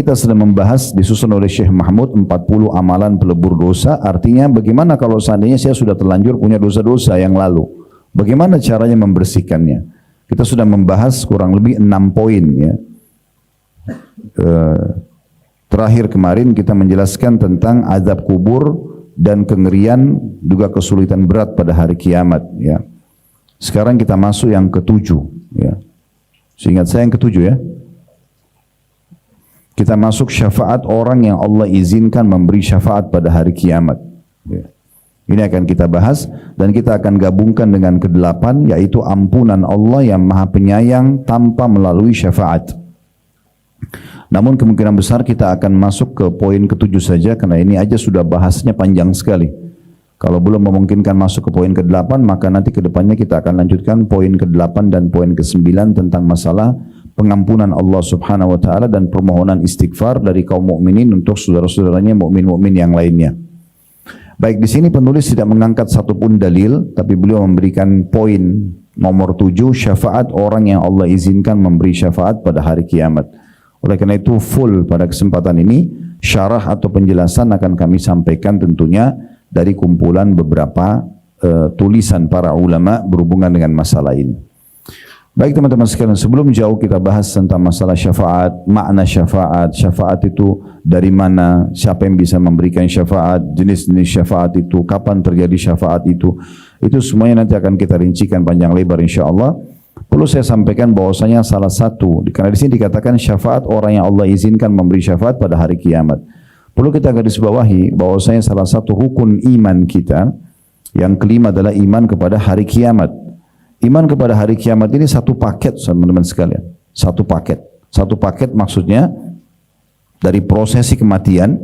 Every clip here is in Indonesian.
Kita sedang membahas disusun oleh Syekh Mahmud 40 amalan pelebur dosa. Artinya bagaimana kalau seandainya saya sudah terlanjur punya dosa-dosa yang lalu, bagaimana caranya membersihkannya. Kita sudah membahas kurang lebih 6 poin ya. Terakhir kemarin kita menjelaskan tentang azab kubur dan kengerian, juga kesulitan berat pada hari kiamat ya. Sekarang kita masuk yang ketujuh ya. Seingat saya yang ketujuh ya. Kita masuk syafaat orang yang Allah izinkan memberi syafaat pada hari kiamat ya. Ini akan kita bahas dan kita akan gabungkan dengan kedelapan, yaitu ampunan Allah yang maha penyayang tanpa melalui syafaat. Namun kemungkinan besar kita akan masuk ke poin ketujuh saja, karena ini aja sudah bahasnya panjang sekali. Kalau belum memungkinkan masuk ke poin ke-8, maka nanti ke depannya kita akan lanjutkan poin ke-8 dan poin ke-9 tentang masalah pengampunan Allah Subhanahu wa taala dan permohonan istighfar dari kaum mukminin untuk saudara-saudaranya mukmin-mukmin yang lainnya. Baik, di sini penulis tidak mengangkat satupun dalil, tapi beliau memberikan poin nomor 7, syafaat orang yang Allah izinkan memberi syafaat pada hari kiamat. Oleh karena itu full pada kesempatan ini syarah atau penjelasan akan kami sampaikan tentunya dari kumpulan beberapa tulisan para ulama berhubungan dengan masalah ini. Baik teman-teman sekalian, sebelum jauh kita bahas tentang masalah syafaat, makna syafaat, syafaat itu dari mana, siapa yang bisa memberikan syafaat, jenis-jenis syafaat itu, kapan terjadi syafaat itu semuanya nanti akan kita rincikan panjang lebar insyaAllah. Perlu saya sampaikan bahwasanya salah satu, karena di sini dikatakan syafaat orang yang Allah izinkan memberi syafaat pada hari kiamat. Perlu kita garis bawahi bahwasanya salah satu rukun iman kita yang kelima adalah iman kepada hari kiamat. Iman kepada hari kiamat ini satu paket teman-teman sekalian. Satu paket. Satu paket maksudnya dari prosesi kematian,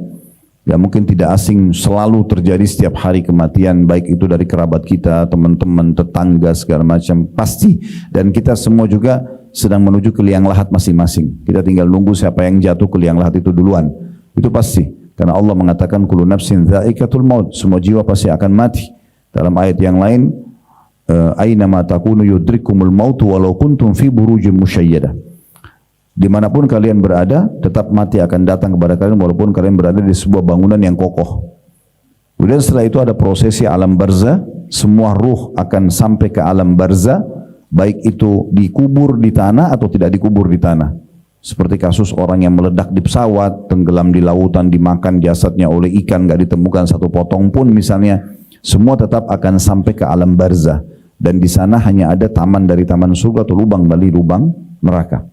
ya mungkin tidak asing, selalu terjadi setiap hari kematian, baik itu dari kerabat kita, teman-teman, tetangga, segala macam, pasti. Dan kita semua juga sedang menuju ke liang lahat masing-masing. Kita tinggal nunggu siapa yang jatuh ke liang lahat itu duluan. Itu pasti. Karena Allah mengatakan kullu nafsin dha'iqatul maut, semua jiwa pasti akan mati. Dalam ayat yang lain, aina ma takunu yudrikumul maut walau kuntum fi burujin musyayyadah. Dimanapun kalian berada, tetap mati akan datang kepada kalian walaupun kalian berada di sebuah bangunan yang kokoh. Kemudian setelah itu ada prosesi alam barzah, semua ruh akan sampai ke alam barzah, baik itu dikubur di tanah atau tidak dikubur di tanah. Seperti kasus orang yang meledak di pesawat, tenggelam di lautan, dimakan jasadnya oleh ikan, nggak ditemukan satu potong pun misalnya, semua tetap akan sampai ke alam barzah. Dan di sana hanya ada taman dari taman surga atau lubang dari lubang neraka.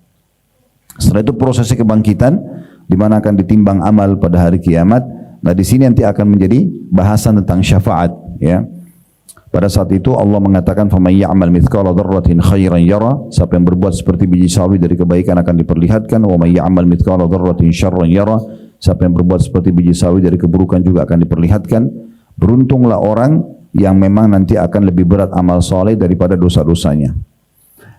Setelah itu prosesi kebangkitan, di mana akan ditimbang amal pada hari kiamat. Nah di sini nanti akan menjadi bahasan tentang syafaat. Ya. Pada saat itu Allah mengatakan, "Faman ya'mal mithqala dzarratin khairan yara." Siapa yang berbuat seperti biji sawi dari kebaikan akan diperlihatkan. "Wa may ya'mal mithqala dzarratin syarran yara." Siapa yang berbuat seperti biji sawi dari keburukan juga akan diperlihatkan. Beruntunglah orang yang memang nanti akan lebih berat amal soleh daripada dosa-dosanya.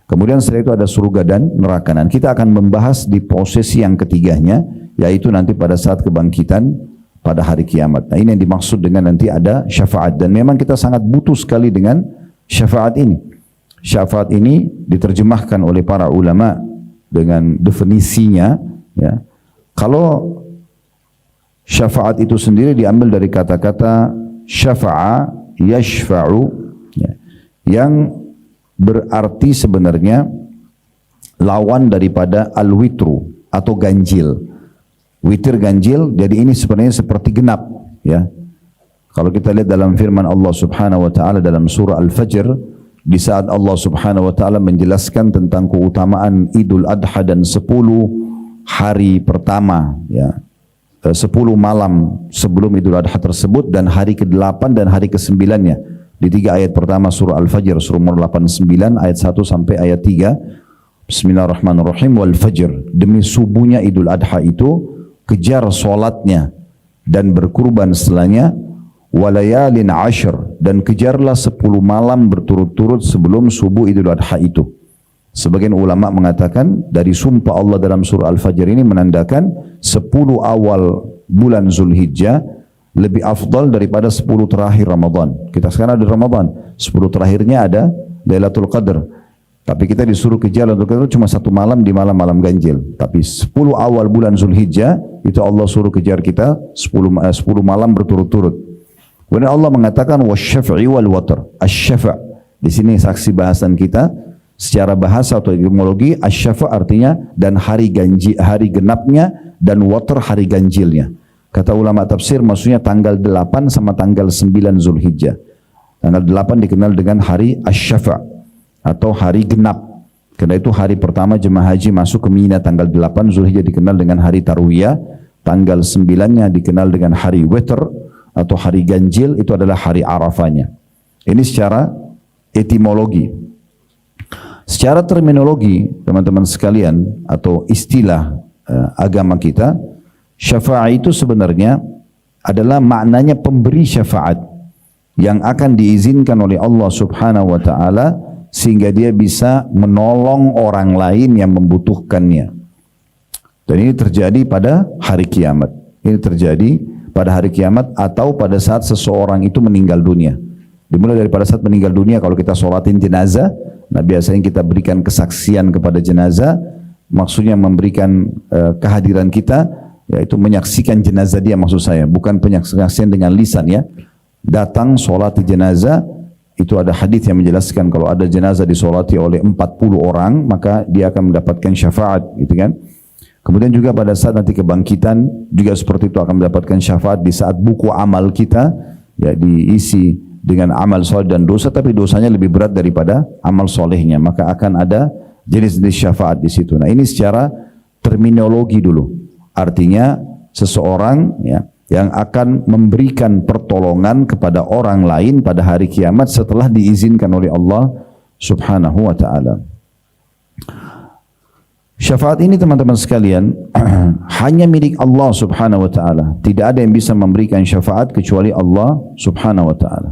Kemudian setelah itu ada surga dan neraka. Dan kita akan membahas di posisi yang ketiganya, yaitu nanti pada saat kebangkitan pada hari kiamat. Nah ini yang dimaksud dengan nanti ada syafaat. Dan memang kita sangat butuh sekali dengan syafaat ini. Syafaat ini diterjemahkan oleh para ulama dengan definisinya. Ya. Kalau syafaat itu sendiri diambil dari kata-kata syafa'a yashfa'u, ya, yang berarti sebenarnya lawan daripada al-witru atau ganjil. Witir ganjil, jadi ini sebenarnya seperti genap. Ya. Kalau kita lihat dalam firman Allah Subhanahu wa taala dalam surah Al-Fajr, di saat Allah Subhanahu wa taala menjelaskan tentang keutamaan Idul Adha dan 10 hari pertama, ya. 10 malam sebelum Idul Adha tersebut dan hari ke-8 dan hari ke-9-nya. Di 3 ayat pertama surah Al-Fajr, surah nomor 89 ayat 1 sampai ayat 3. Bismillahirrahmanirrahim. Wal fajr, demi subuhnya Idul Adha itu, kejar solatnya dan berkurban setelahnya. Walayalin ashr, dan kejarlah 10 malam berturut-turut sebelum subuh Idul Adha itu. Sebagian ulama mengatakan dari sumpah Allah dalam surah Al-Fajr ini menandakan 10 awal bulan Zulhijjah lebih afdal daripada 10 terakhir Ramadan. Kita sekarang ada Ramadan, 10 terakhirnya ada Lailatul Qadar. Tapi kita disuruh kejar untuk itu cuma 1 malam di malam-malam ganjil. Tapi 10 awal bulan Zulhijjah itu Allah suruh kejar kita 10 malam berturut-turut. Kemudian Allah mengatakan wasyaf'i wal watr. Asy-syafa'. Di sini saksi bahasan kita secara bahasa atau etimologi, asy-syafa' artinya dan hari genapnya dan watr hari ganjilnya. Kata ulama tafsir maksudnya tanggal 8 sama tanggal 9 Zulhijjah. Tanggal 8 dikenal dengan hari asy-syafa' atau hari genap. Karena itu hari pertama jemaah haji masuk ke Mina tanggal 8 Zulhijjah dikenal dengan hari Tarwiyah. Tanggal 9-nya dikenal dengan hari Witr atau hari ganjil, itu adalah hari Arafahnya. Ini secara etimologi. Secara terminologi teman-teman sekalian atau istilah agama kita, syafaat itu sebenarnya adalah maknanya pemberi syafaat yang akan diizinkan oleh Allah Subhanahu wa taala sehingga dia bisa menolong orang lain yang membutuhkannya. Dan ini terjadi pada hari kiamat. Ini terjadi pada hari kiamat atau pada saat seseorang itu meninggal dunia. Dimulai dari pada saat meninggal dunia, kalau kita sholatin jenazah, nah biasanya kita berikan kesaksian kepada jenazah, maksudnya memberikan kehadiran kita, yaitu menyaksikan jenazah dia, maksud saya, bukan penyaksian dengan lisan ya. Datang sholat jenazah, itu ada hadis yang menjelaskan kalau ada jenazah disolati oleh 40 orang maka dia akan mendapatkan syafaat, gitu kan. Kemudian juga pada saat nanti kebangkitan juga seperti itu akan mendapatkan syafaat di saat buku amal kita ya diisi dengan amal soleh dan dosa, tapi dosanya lebih berat daripada amal solehnya, maka akan ada jenis-jenis syafaat di situ. Nah ini secara terminologi dulu, artinya seseorang ya yang akan memberikan pertolongan kepada orang lain pada hari kiamat setelah diizinkan oleh Allah Subhanahu wa ta'ala. Syafaat ini teman-teman sekalian hanya milik Allah Subhanahu wa ta'ala. Tidak ada yang bisa memberikan syafaat kecuali Allah Subhanahu wa ta'ala.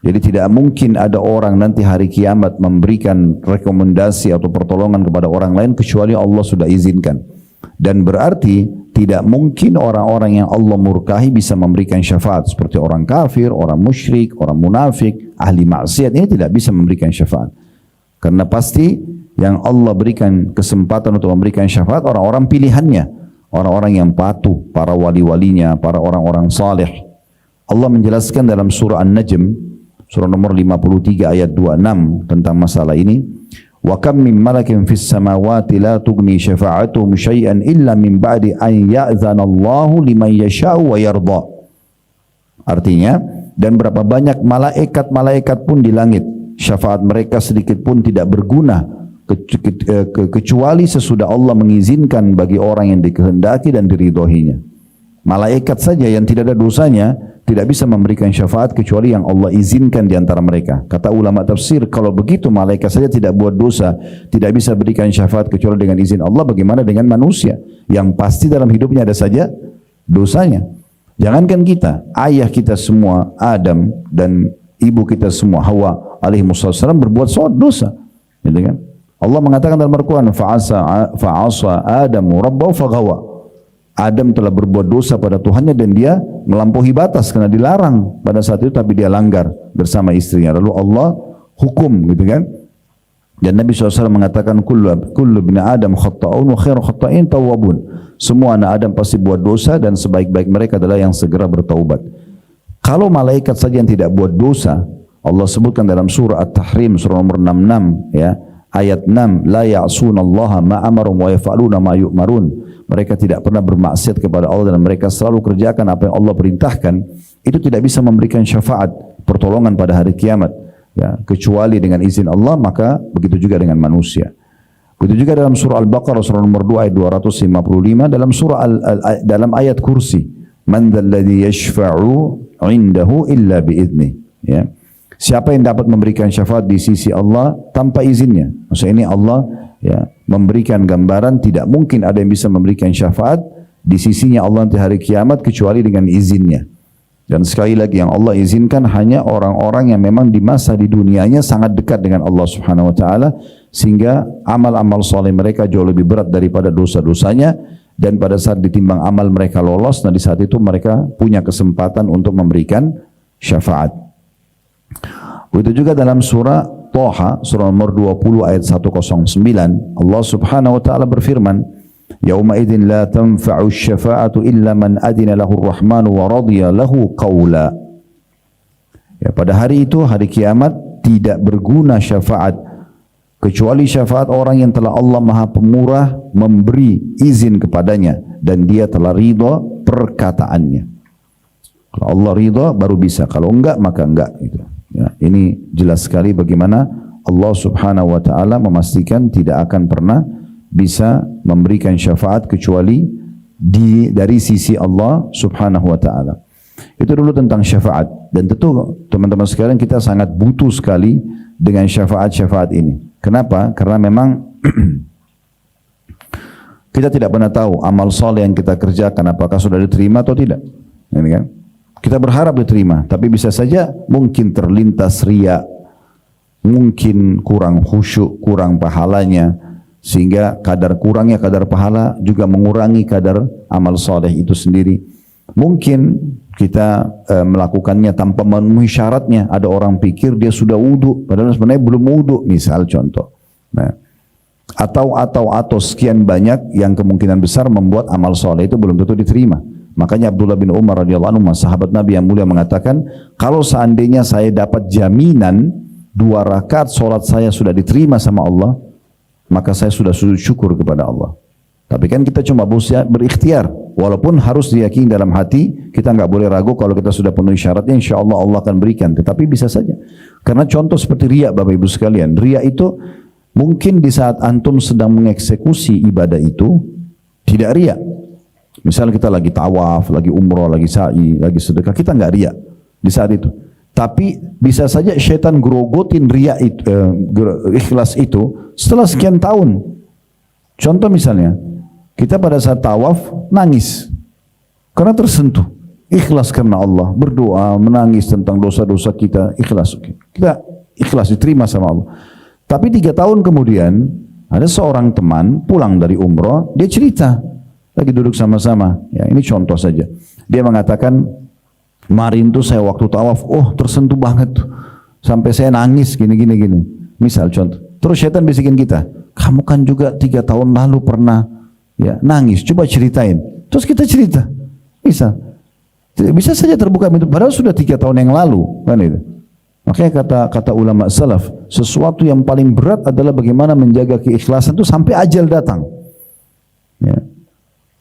Jadi tidak mungkin ada orang nanti hari kiamat memberikan rekomendasi atau pertolongan kepada orang lain kecuali Allah sudah izinkan. Dan berarti tidak mungkin orang-orang yang Allah murkahi bisa memberikan syafaat seperti orang kafir, orang musyrik, orang munafik, ahli maksiat, ini tidak bisa memberikan syafaat. Karena pasti yang Allah berikan kesempatan untuk memberikan syafaat orang-orang pilihannya, orang-orang yang patuh, para wali-walinya, para orang-orang saleh. Allah menjelaskan dalam surah An-Najm, surah nomor 53 ayat 26 tentang masalah ini. Wa kam min malakin fis samawati la tughni syafa'atuhum syai'an illa min ba'di an ya'zana Allahu liman yasha'u wa yarda. Artinya, dan berapa banyak malaikat pun di langit, syafaat mereka sedikit pun tidak berguna kecuali sesudah Allah mengizinkan bagi orang yang dikehendaki dan diridhoinya. Malaikat saja yang tidak ada dosanya tidak bisa memberikan syafaat kecuali yang Allah izinkan di antara mereka. Kata ulama tafsir, kalau begitu malaikat saja tidak buat dosa, tidak bisa berikan syafaat kecuali dengan izin Allah, bagaimana dengan manusia yang pasti dalam hidupnya ada saja dosanya. Jangankan kita, ayah kita semua Adam dan ibu kita semua Hawa alaihi wassalam berbuat dosa, gitu kan? Allah mengatakan dalam Al-Quran, fa'asa Adamu rabbahu faghawa. Adam telah berbuat dosa pada Tuhannya dan dia melampaui batas karena dilarang pada saat itu, tapi dia langgar bersama istrinya. Lalu Allah hukum, gitu kan? Dan Nabi SAW mengatakan kullu bin Adam khatta'un wa khairu khatta'in tawwabun. Semua anak Adam pasti buat dosa dan sebaik-baik mereka adalah yang segera bertaubat. Kalau malaikat saja yang tidak buat dosa, Allah sebutkan dalam surah At-Tahrim surah nomor 66 ya, ayat 6, la ya'sunallaha ma amarum wa yaf'aluna ma yu'marun. Mereka tidak pernah bermaksiat kepada Allah dan mereka selalu kerjakan apa yang Allah perintahkan. Itu tidak bisa memberikan syafaat, pertolongan pada hari kiamat ya, kecuali dengan izin Allah. Maka begitu juga dengan manusia. Begitu juga dalam surah Al-Baqarah surah nomor 2 ayat 255, dalam surah dalam ayat kursi, man dzalladzi yashfa'u 'indahu illa bi'idnih ya. Siapa yang dapat memberikan syafaat di sisi Allah tanpa izinnya? Maksudnya ini Allah ya memberikan gambaran tidak mungkin ada yang bisa memberikan syafaat di sisinya Allah nanti hari kiamat kecuali dengan izinnya. Dan sekali lagi yang Allah izinkan hanya orang-orang yang memang di masa di dunianya sangat dekat dengan Allah Subhanahu wa taala sehingga amal-amal soleh mereka jauh lebih berat daripada dosa-dosanya, dan pada saat ditimbang amal mereka lolos, nah di saat itu mereka punya kesempatan untuk memberikan syafaat. Begitu juga dalam surah Taha surah nomor 20 ayat 109, Allah Subhanahu wa taala berfirman, "Yauma idzin la tanfa'u syafa'atu illa man adina lahu ar-rahmanu wa radiya lahu qawla." Ya, pada hari itu, hari kiamat, tidak berguna syafaat kecuali syafaat orang yang telah Allah Maha Pemurah memberi izin kepadanya dan dia telah ridha perkataannya. Kalau Allah ridha baru bisa, kalau enggak maka enggak gitu. Ya, ini jelas sekali bagaimana Allah Subhanahu wa taala memastikan tidak akan pernah bisa memberikan syafaat kecuali dari sisi Allah Subhanahu wa taala. Itu dulu tentang syafaat, dan tentu teman-teman sekalian kita sangat butuh sekali dengan syafaat-syafaat ini. Kenapa? Karena memang kita tidak pernah tahu amal soleh yang kita kerjakan apakah sudah diterima atau tidak. Ini kan? Kita berharap diterima, tapi bisa saja mungkin terlintas riya, mungkin kurang khusyuk, kurang pahalanya, sehingga kurangnya kadar pahala juga mengurangi kadar amal soleh itu sendiri. Mungkin kita melakukannya tanpa memenuhi syaratnya. Ada orang pikir dia sudah wudu, padahal sebenarnya belum wudu, misal contoh. Nah, atau sekian banyak yang kemungkinan besar membuat amal soleh itu belum tentu diterima. Makanya Abdullah bin Umar radhiyallahu anhu, sahabat Nabi yang mulia, mengatakan, kalau seandainya saya dapat jaminan 2 rakaat solat saya sudah diterima sama Allah, maka saya sudah sujud syukur kepada Allah. Tapi kan kita cuma berikhtiar, walaupun harus diyakini dalam hati, kita nggak boleh ragu kalau kita sudah penuhi syaratnya, insya Allah Allah akan berikan. Tetapi bisa saja, karena contoh seperti riya, Bapak Ibu sekalian, riya itu mungkin di saat antum sedang mengeksekusi ibadah itu tidak riya. Misal kita lagi tawaf, lagi umroh, lagi sa'i, lagi sedekah, kita nggak riya di saat itu. Tapi bisa saja syaitan grogotin riya itu, ikhlas itu setelah sekian tahun. Contoh misalnya, kita pada saat tawaf nangis karena tersentuh, ikhlas karena Allah, berdoa, menangis tentang dosa-dosa kita, ikhlas. Kita ikhlas, diterima sama Allah. Tapi 3 tahun kemudian ada seorang teman pulang dari umroh, dia cerita, lagi duduk sama-sama, ya ini contoh saja. Dia mengatakan, kemarin tuh saya waktu tawaf, tersentuh banget tuh, sampai saya nangis gini. Misal contoh. Terus syaitan bisikin kita, kamu kan juga 3 tahun lalu pernah ya nangis, coba ceritain. Terus kita cerita, bisa saja terbuka itu, padahal sudah 3 tahun yang lalu, kan itu. Makanya kata ulama salaf, sesuatu yang paling berat adalah bagaimana menjaga keikhlasan itu sampai ajal datang. Ya.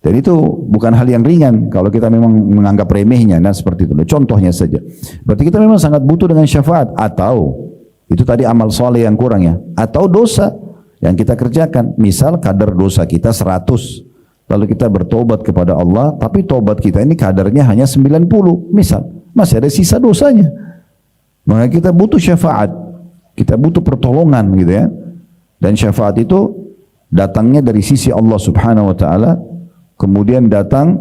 Dan itu bukan hal yang ringan kalau kita memang menganggap remehnya. Nah seperti itu. Contohnya saja. Berarti kita memang sangat butuh dengan syafaat. Atau itu tadi amal soleh yang kurang ya. Atau dosa yang kita kerjakan. Misal kadar dosa kita 100. Lalu kita bertobat kepada Allah. Tapi tobat kita ini kadarnya hanya 90. Misal masih ada sisa dosanya. Maka kita butuh syafaat. Kita butuh pertolongan gitu ya. Dan syafaat itu datangnya dari sisi Allah Subhanahu wa ta'ala. Kemudian datang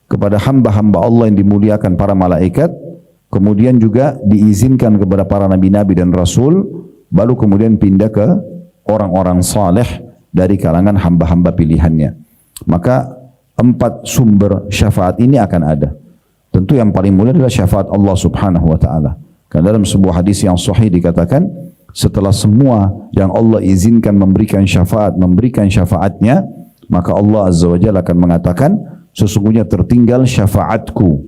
kepada hamba-hamba Allah yang dimuliakan para malaikat, kemudian juga diizinkan kepada para nabi-nabi dan rasul, baru kemudian pindah ke orang-orang saleh dari kalangan hamba-hamba pilihannya. Maka 4 sumber syafaat ini akan ada. Tentu yang paling mulia adalah syafaat Allah Subhanahu wa ta'ala. Karena dalam sebuah hadis yang sahih dikatakan, setelah semua yang Allah izinkan memberikan syafaatnya, maka Allah Azza wa Jalla akan mengatakan, sesungguhnya tertinggal syafaatku.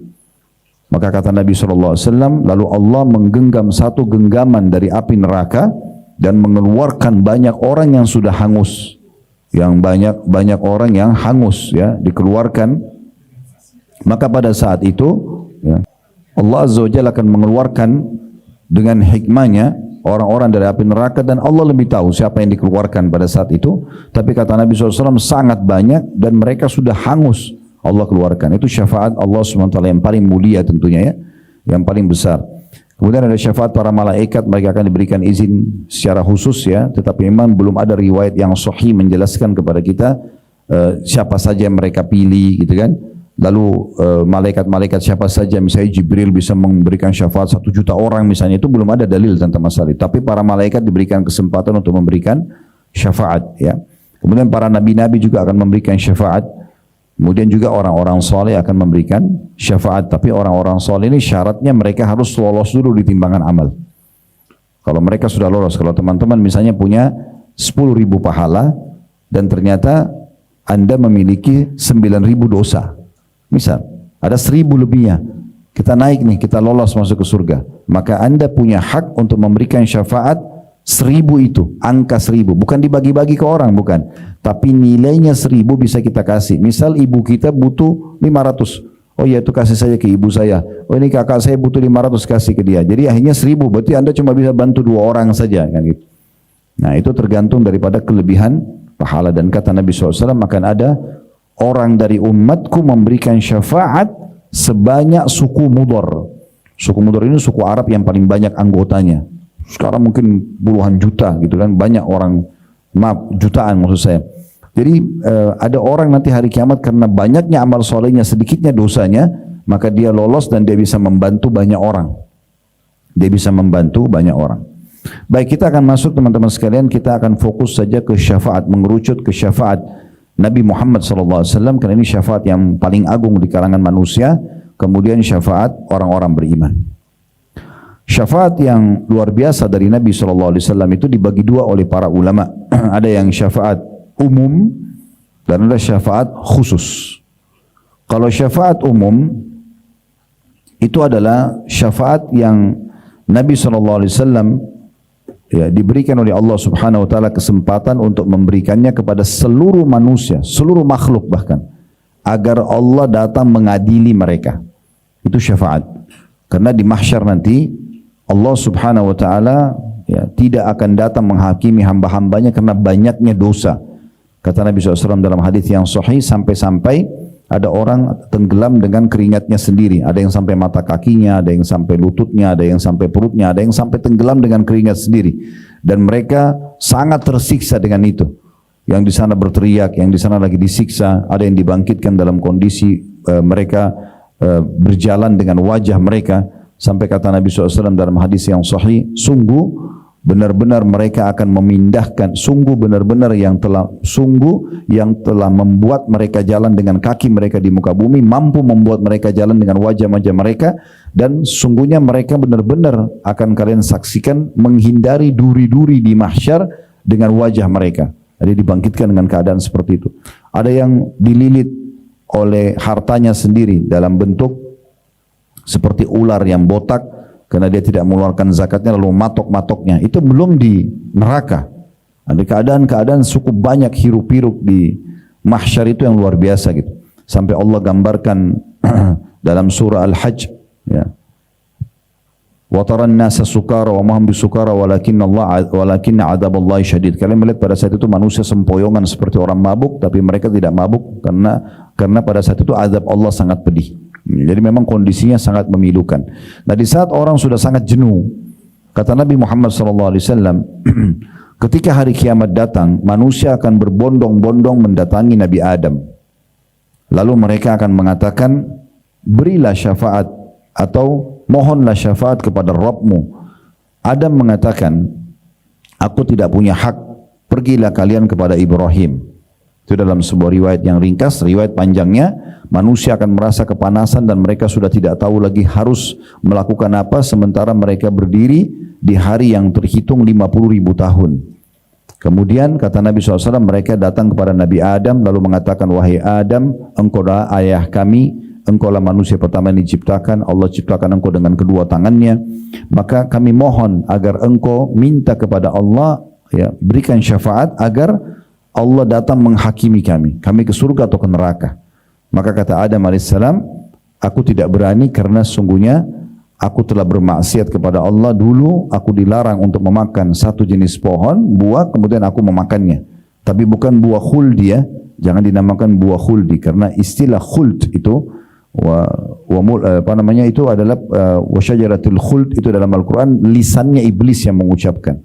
Maka kata Nabi SAW, lalu Allah menggenggam satu genggaman dari api neraka dan mengeluarkan banyak orang yang sudah hangus. Yang banyak orang yang hangus ya, dikeluarkan. Maka pada saat itu ya, Allah Azza wa Jalla akan mengeluarkan dengan hikmahnya orang-orang dari api neraka, dan Allah lebih tahu siapa yang dikeluarkan pada saat itu. Tapi kata Nabi SAW, sangat banyak dan mereka sudah hangus Allah keluarkan. Itu syafaat Allah SWT yang paling mulia tentunya ya, yang paling besar. Kemudian ada syafaat para malaikat, mereka akan diberikan izin secara khusus ya, tetapi memang belum ada riwayat yang sahih menjelaskan kepada kita siapa saja yang mereka pilih gitu kan. Lalu malaikat-malaikat siapa saja, misalnya Jibril bisa memberikan syafaat 1 juta orang misalnya, itu belum ada dalil tentang masalah itu. Tapi para malaikat diberikan kesempatan untuk memberikan syafaat ya. Kemudian para nabi-nabi juga akan memberikan syafaat. Kemudian juga orang-orang soleh akan memberikan syafaat. Tapi orang-orang soleh ini syaratnya mereka harus lolos dulu di timbangan amal. Kalau mereka sudah lolos, kalau teman-teman misalnya punya 10.000 pahala dan ternyata Anda memiliki 9.000 dosa. Misal, ada 1.000 lebihnya. Kita naik nih, kita lolos masuk ke surga. Maka Anda punya hak untuk memberikan syafaat 1.000 itu, angka 1.000. Bukan dibagi-bagi ke orang, bukan. Tapi nilainya 1.000 bisa kita kasih. Misal ibu kita butuh 500. Oh ya, itu kasih saja ke ibu saya. Oh ini kakak saya butuh 500, kasih ke dia. Jadi akhirnya 1.000, berarti Anda cuma bisa bantu 2 orang saja, kan gitu. Nah itu tergantung daripada kelebihan pahala. Dan kata Nabi SAW, akan ada orang dari umatku memberikan syafaat sebanyak suku Mudhar. Suku Mudhar ini suku Arab yang paling banyak anggotanya. Sekarang mungkin puluhan juta gitu kan, banyak orang, maaf jutaan maksud saya. Jadi ada orang nanti hari kiamat karena banyaknya amal solehnya, sedikitnya dosanya, maka dia lolos dan dia bisa membantu banyak orang. Dia bisa membantu banyak orang. Baik, kita akan masuk teman-teman sekalian, kita akan fokus saja ke syafaat, mengerucut ke syafaat Nabi Muhammad SAW, karena ini syafaat yang paling agung di kalangan manusia, kemudian syafaat orang-orang beriman. Syafaat yang luar biasa dari Nabi SAW itu dibagi 2 oleh para ulama. Ada yang syafaat umum dan ada syafaat khusus. Kalau syafaat umum itu adalah syafaat yang Nabi SAW ya, diberikan oleh Allah Subhanahu wa taala kesempatan untuk memberikannya kepada seluruh manusia, seluruh makhluk bahkan, agar Allah datang mengadili mereka. Itu syafaat. Karena di mahsyar nanti Allah Subhanahu wa taala ya, tidak akan datang menghakimi hamba-hambanya karena banyaknya dosa. Kata Nabi SAW dalam hadis yang sahih, sampai-sampai ada orang tenggelam dengan keringatnya sendiri. Ada yang sampai mata kakinya, ada yang sampai lututnya, ada yang sampai perutnya, ada yang sampai tenggelam dengan keringat sendiri. Dan mereka sangat tersiksa dengan itu. Yang di sana berteriak, yang di sana lagi disiksa, ada yang dibangkitkan dalam kondisi mereka berjalan dengan wajah mereka. Sampai kata Nabi SAW dalam hadis yang sahih, sungguh benar-benar mereka akan memindahkan, sungguh yang telah membuat mereka jalan dengan kaki mereka di muka bumi, mampu membuat mereka jalan dengan wajah-wajah mereka, dan sungguhnya mereka benar-benar akan kalian saksikan menghindari duri-duri di mahsyar dengan wajah mereka. Jadi dibangkitkan dengan keadaan seperti itu. Ada yang dililit oleh hartanya sendiri dalam bentuk seperti ular yang botak, karena dia tidak mengeluarkan zakatnya lalu matok-matoknya. Itu belum di neraka. Ada keadaan-keadaan cukup banyak hiruk-pikuk di mahsyar itu yang luar biasa gitu. Sampai Allah gambarkan dalam surah Al-Hajj ya. Wa taran nasa sukara wa ma hum bisukara walakinna 'adzaballahi syadid. Kalian melihat pada saat itu manusia sempoyongan seperti orang mabuk, tapi mereka tidak mabuk karena pada saat itu azab Allah sangat pedih. Jadi memang kondisinya sangat memilukan. Nah di saat orang sudah sangat jenuh, kata Nabi Muhammad SAW, ketika hari kiamat datang, manusia akan berbondong-bondong mendatangi Nabi Adam. Lalu mereka akan mengatakan, berilah syafaat atau mohonlah syafaat kepada Rabbmu. Adam mengatakan, aku tidak punya hak, pergilah kalian kepada Ibrahim. Itu dalam sebuah riwayat yang ringkas. Riwayat panjangnya, manusia akan merasa kepanasan dan mereka sudah tidak tahu lagi harus melakukan apa, sementara mereka berdiri di hari yang terhitung 50.000 tahun. Kemudian kata Nabi SAW, mereka datang kepada Nabi Adam lalu mengatakan, wahai Adam, engkau adalah ayah kami, engkau lah manusia pertama yang diciptakan, Allah ciptakan engkau dengan kedua tangannya, maka kami mohon agar engkau minta kepada Allah, ya, berikan syafaat agar Allah datang menghakimi kami ke surga atau ke neraka. Maka kata Adam alaihissalam, aku tidak berani karena sungguhnya aku telah bermaksiat kepada Allah. Dulu aku dilarang untuk memakan satu jenis pohon, buah, kemudian aku memakannya. Tapi bukan buah khuldi ya, jangan dinamakan buah khuldi, karena istilah khuld itu itu adalah wa syajaratul khuld, itu dalam Al-Quran lisannya iblis yang mengucapkan.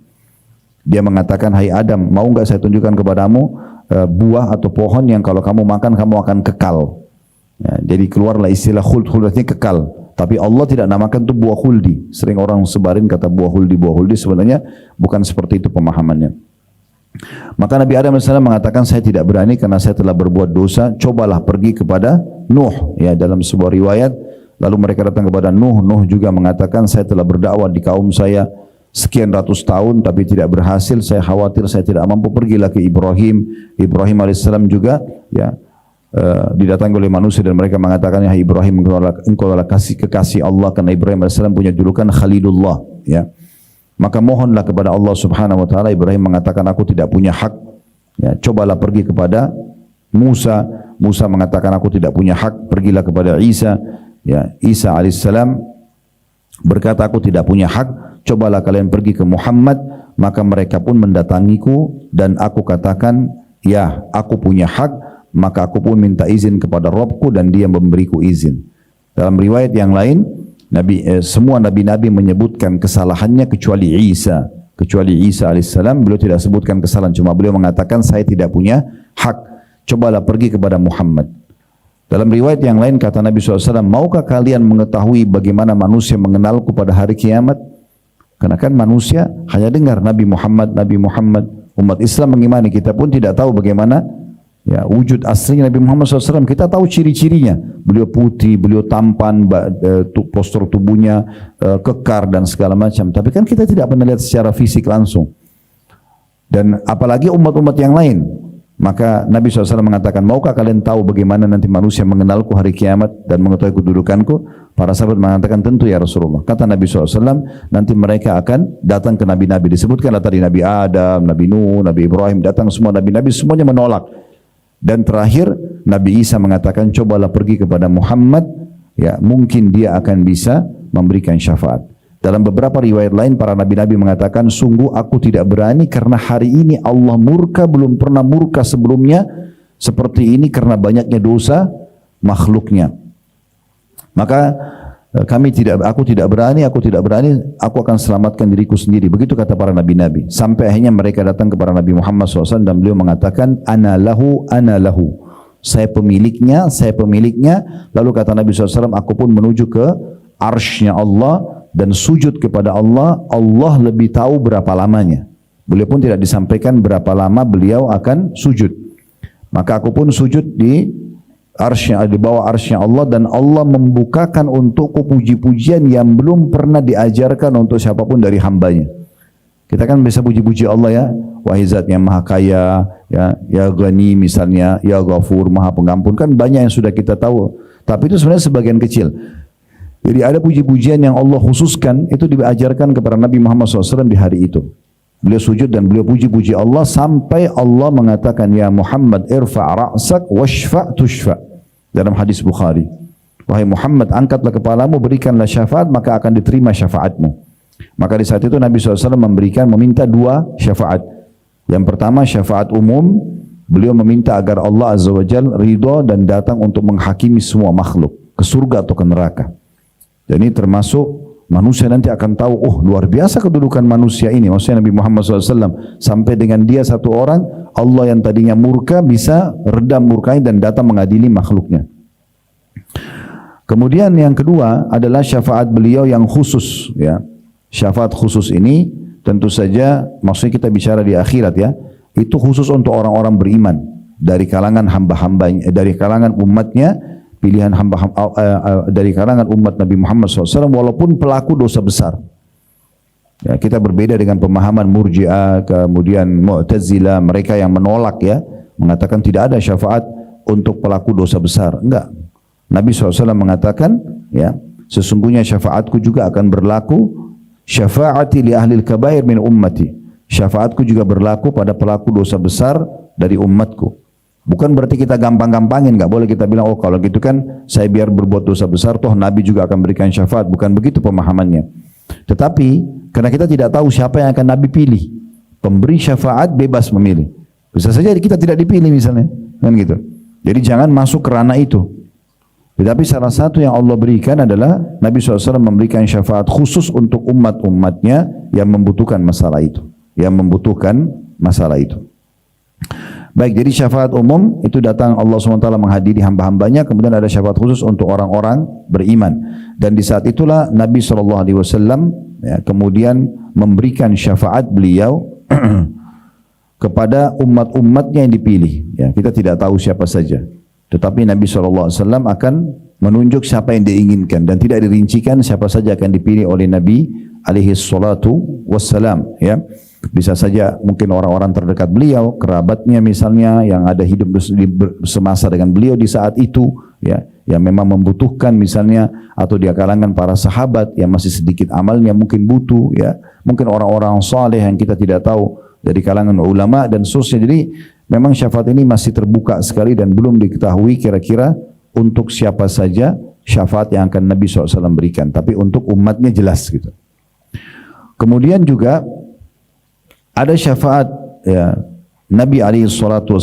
Dia mengatakan, hai Adam, mau enggak saya tunjukkan kepadamu buah atau pohon yang kalau kamu makan kamu akan kekal. Ya, jadi keluarlah istilah khuld, khuld artinya kekal. Tapi Allah tidak namakan itu buah khuldi. Sering orang sebarin kata buah khuldi, sebenarnya bukan seperti itu pemahamannya. Maka Nabi Adam AS mengatakan, saya tidak berani karena saya telah berbuat dosa, cobalah pergi kepada Nuh. Ya, dalam sebuah riwayat, lalu mereka datang kepada Nuh. Nuh juga mengatakan, saya telah berdakwah di kaum saya, sekian ratus tahun tapi tidak berhasil, saya khawatir saya tidak mampu, pergilah ke Ibrahim. Ibrahim alaihissalam juga ya didatangi oleh manusia dan mereka mengatakan, ya Ibrahim, engkau adalah kekasih Allah, karena Ibrahim alaihissalam punya julukan Khalilullah ya. Maka mohonlah kepada Allah subhanahu wa ta'ala. Ibrahim mengatakan, aku tidak punya hak ya, cobalah pergi kepada Musa. Musa mengatakan, aku tidak punya hak, pergilah kepada Isa ya. Isa alaihissalam berkata, aku tidak punya hak, cobalah kalian pergi ke Muhammad. Maka mereka pun mendatangiku dan aku katakan, ya aku punya hak. Maka aku pun minta izin kepada Rabbku dan dia memberiku izin. Dalam riwayat yang lain, semua nabi-nabi menyebutkan kesalahannya kecuali Isa. Kecuali Isa alaihissalam, beliau tidak sebutkan kesalahan, cuma beliau mengatakan, saya tidak punya hak, cobalah pergi kepada Muhammad. Dalam riwayat yang lain kata Nabi SAW, maukah kalian mengetahui bagaimana manusia mengenalku pada hari kiamat? Karena kan manusia hanya dengar Nabi Muhammad, umat Islam mengimani, kita pun tidak tahu bagaimana ya wujud aslinya Nabi Muhammad SAW. Kita tahu ciri-cirinya, beliau putih, beliau tampan, postur tubuhnya kekar dan segala macam. Tapi kan kita tidak pernah lihat secara fisik langsung. Dan apalagi umat-umat yang lain. Maka Nabi SAW mengatakan, maukah kalian tahu bagaimana nanti manusia mengenalku hari kiamat dan mengetahui kedudukanku? Para sahabat mengatakan, tentu ya Rasulullah. Kata Nabi SAW, nanti mereka akan datang ke nabi-nabi. Disebutkanlah tadi Nabi Adam, Nabi Nuh, Nabi Ibrahim, datang semua nabi-nabi, semuanya menolak. Dan terakhir Nabi Isa mengatakan, cobalah pergi kepada Muhammad ya, mungkin dia akan bisa memberikan syafaat. Dalam beberapa riwayat lain para nabi-nabi mengatakan, sungguh aku tidak berani karena hari ini Allah murka, belum pernah murka sebelumnya seperti ini karena banyaknya dosa makhluknya. Maka aku tidak berani, aku akan selamatkan diriku sendiri. Begitu kata para nabi-nabi. Sampai akhirnya mereka datang kepada Nabi Muhammad SAW dan beliau mengatakan, ana lahu. Saya pemiliknya. Lalu kata Nabi SAW, aku pun menuju ke arsy-Nya Allah dan sujud kepada Allah. Allah lebih tahu berapa lamanya. Beliau pun tidak disampaikan berapa lama beliau akan sujud. Maka aku pun sujud di bawah arsy-Nya Allah, dan Allah membukakan untukku puji-pujian yang belum pernah diajarkan untuk siapapun dari hambanya. Kita kan bisa puji-puji Allah ya, wahai zat yang maha kaya, ya Ghani misalnya, ya Ghafur, maha pengampun, kan banyak yang sudah kita tahu. Tapi itu sebenarnya sebagian kecil. Jadi ada puji-pujian yang Allah khususkan, itu diajarkan kepada Nabi Muhammad SAW di hari itu. Beliau sujud dan beliau puji-puji Allah sampai Allah mengatakan, ya Muhammad irfa' ra'sak washfa' tushfa'. Dalam hadis Bukhari, wahai Muhammad, angkatlah kepalamu, berikanlah syafaat, maka akan diterima syafaatmu. Maka di saat itu Nabi SAW meminta dua syafaat. Yang pertama syafaat umum, beliau meminta agar Allah Azza wa Jal ridho dan datang untuk menghakimi semua makhluk ke surga atau ke neraka. Dan ini termasuk manusia nanti akan tahu, oh luar biasa kedudukan manusia ini. Maksudnya Nabi Muhammad SAW, sampai dengan dia satu orang, Allah yang tadinya murka bisa redam murkanya dan datang mengadili makhluknya. Kemudian yang kedua adalah syafaat beliau yang khusus ya. Syafaat khusus ini tentu saja maksudnya kita bicara di akhirat ya. Itu khusus untuk orang-orang beriman dari kalangan hamba-hambanya, dari kalangan umatnya, pilihan dari kalangan umat Nabi Muhammad SAW, walaupun pelaku dosa besar. Ya, kita berbeda dengan pemahaman Murji'ah, kemudian Mu'tazilah, mereka yang menolak ya, mengatakan tidak ada syafaat untuk pelaku dosa besar. Enggak. Nabi SAW mengatakan, ya, sesungguhnya syafaatku juga akan berlaku, syafaati li ahlil kabair min ummati. Syafaatku juga berlaku pada pelaku dosa besar dari umatku. Bukan berarti kita gampang-gampangin, nggak boleh kita bilang, oh kalau gitu kan saya biar berbuat dosa besar, toh Nabi juga akan berikan syafaat. Bukan begitu pemahamannya. Tetapi karena kita tidak tahu siapa yang akan Nabi pilih, pemberi syafaat bebas memilih. Bisa saja kita tidak dipilih misalnya, kan gitu. Jadi jangan masuk ke ranah itu. Tetapi salah satu yang Allah berikan adalah Nabi SAW memberikan syafaat khusus untuk umat-umatnya yang membutuhkan masalah itu, Baik, jadi syafaat umum itu datang Allah SWT menghadiri hamba-hambanya, kemudian ada syafaat khusus untuk orang-orang beriman. Dan di saat itulah Nabi SAW ya, kemudian memberikan syafaat beliau kepada umat-umatnya yang dipilih. Ya, kita tidak tahu siapa saja. Tetapi Nabi SAW akan menunjuk siapa yang diinginkan dan tidak dirincikan siapa saja akan dipilih oleh Nabi alaihi salatu wassalam, ya. Bisa saja mungkin orang-orang terdekat beliau, kerabatnya misalnya yang ada hidup semasa dengan beliau di saat itu, ya, yang memang membutuhkan misalnya, atau di kalangan para sahabat yang masih sedikit amalnya mungkin butuh, ya. Mungkin orang-orang saleh yang kita tidak tahu dari kalangan ulama dan seterusnya. Jadi memang syafaat ini masih terbuka sekali dan belum diketahui kira-kira untuk siapa saja syafaat yang akan Nabi SAW berikan. Tapi untuk umatnya jelas gitu. Kemudian juga ada syafaat, ya, Nabi SAW,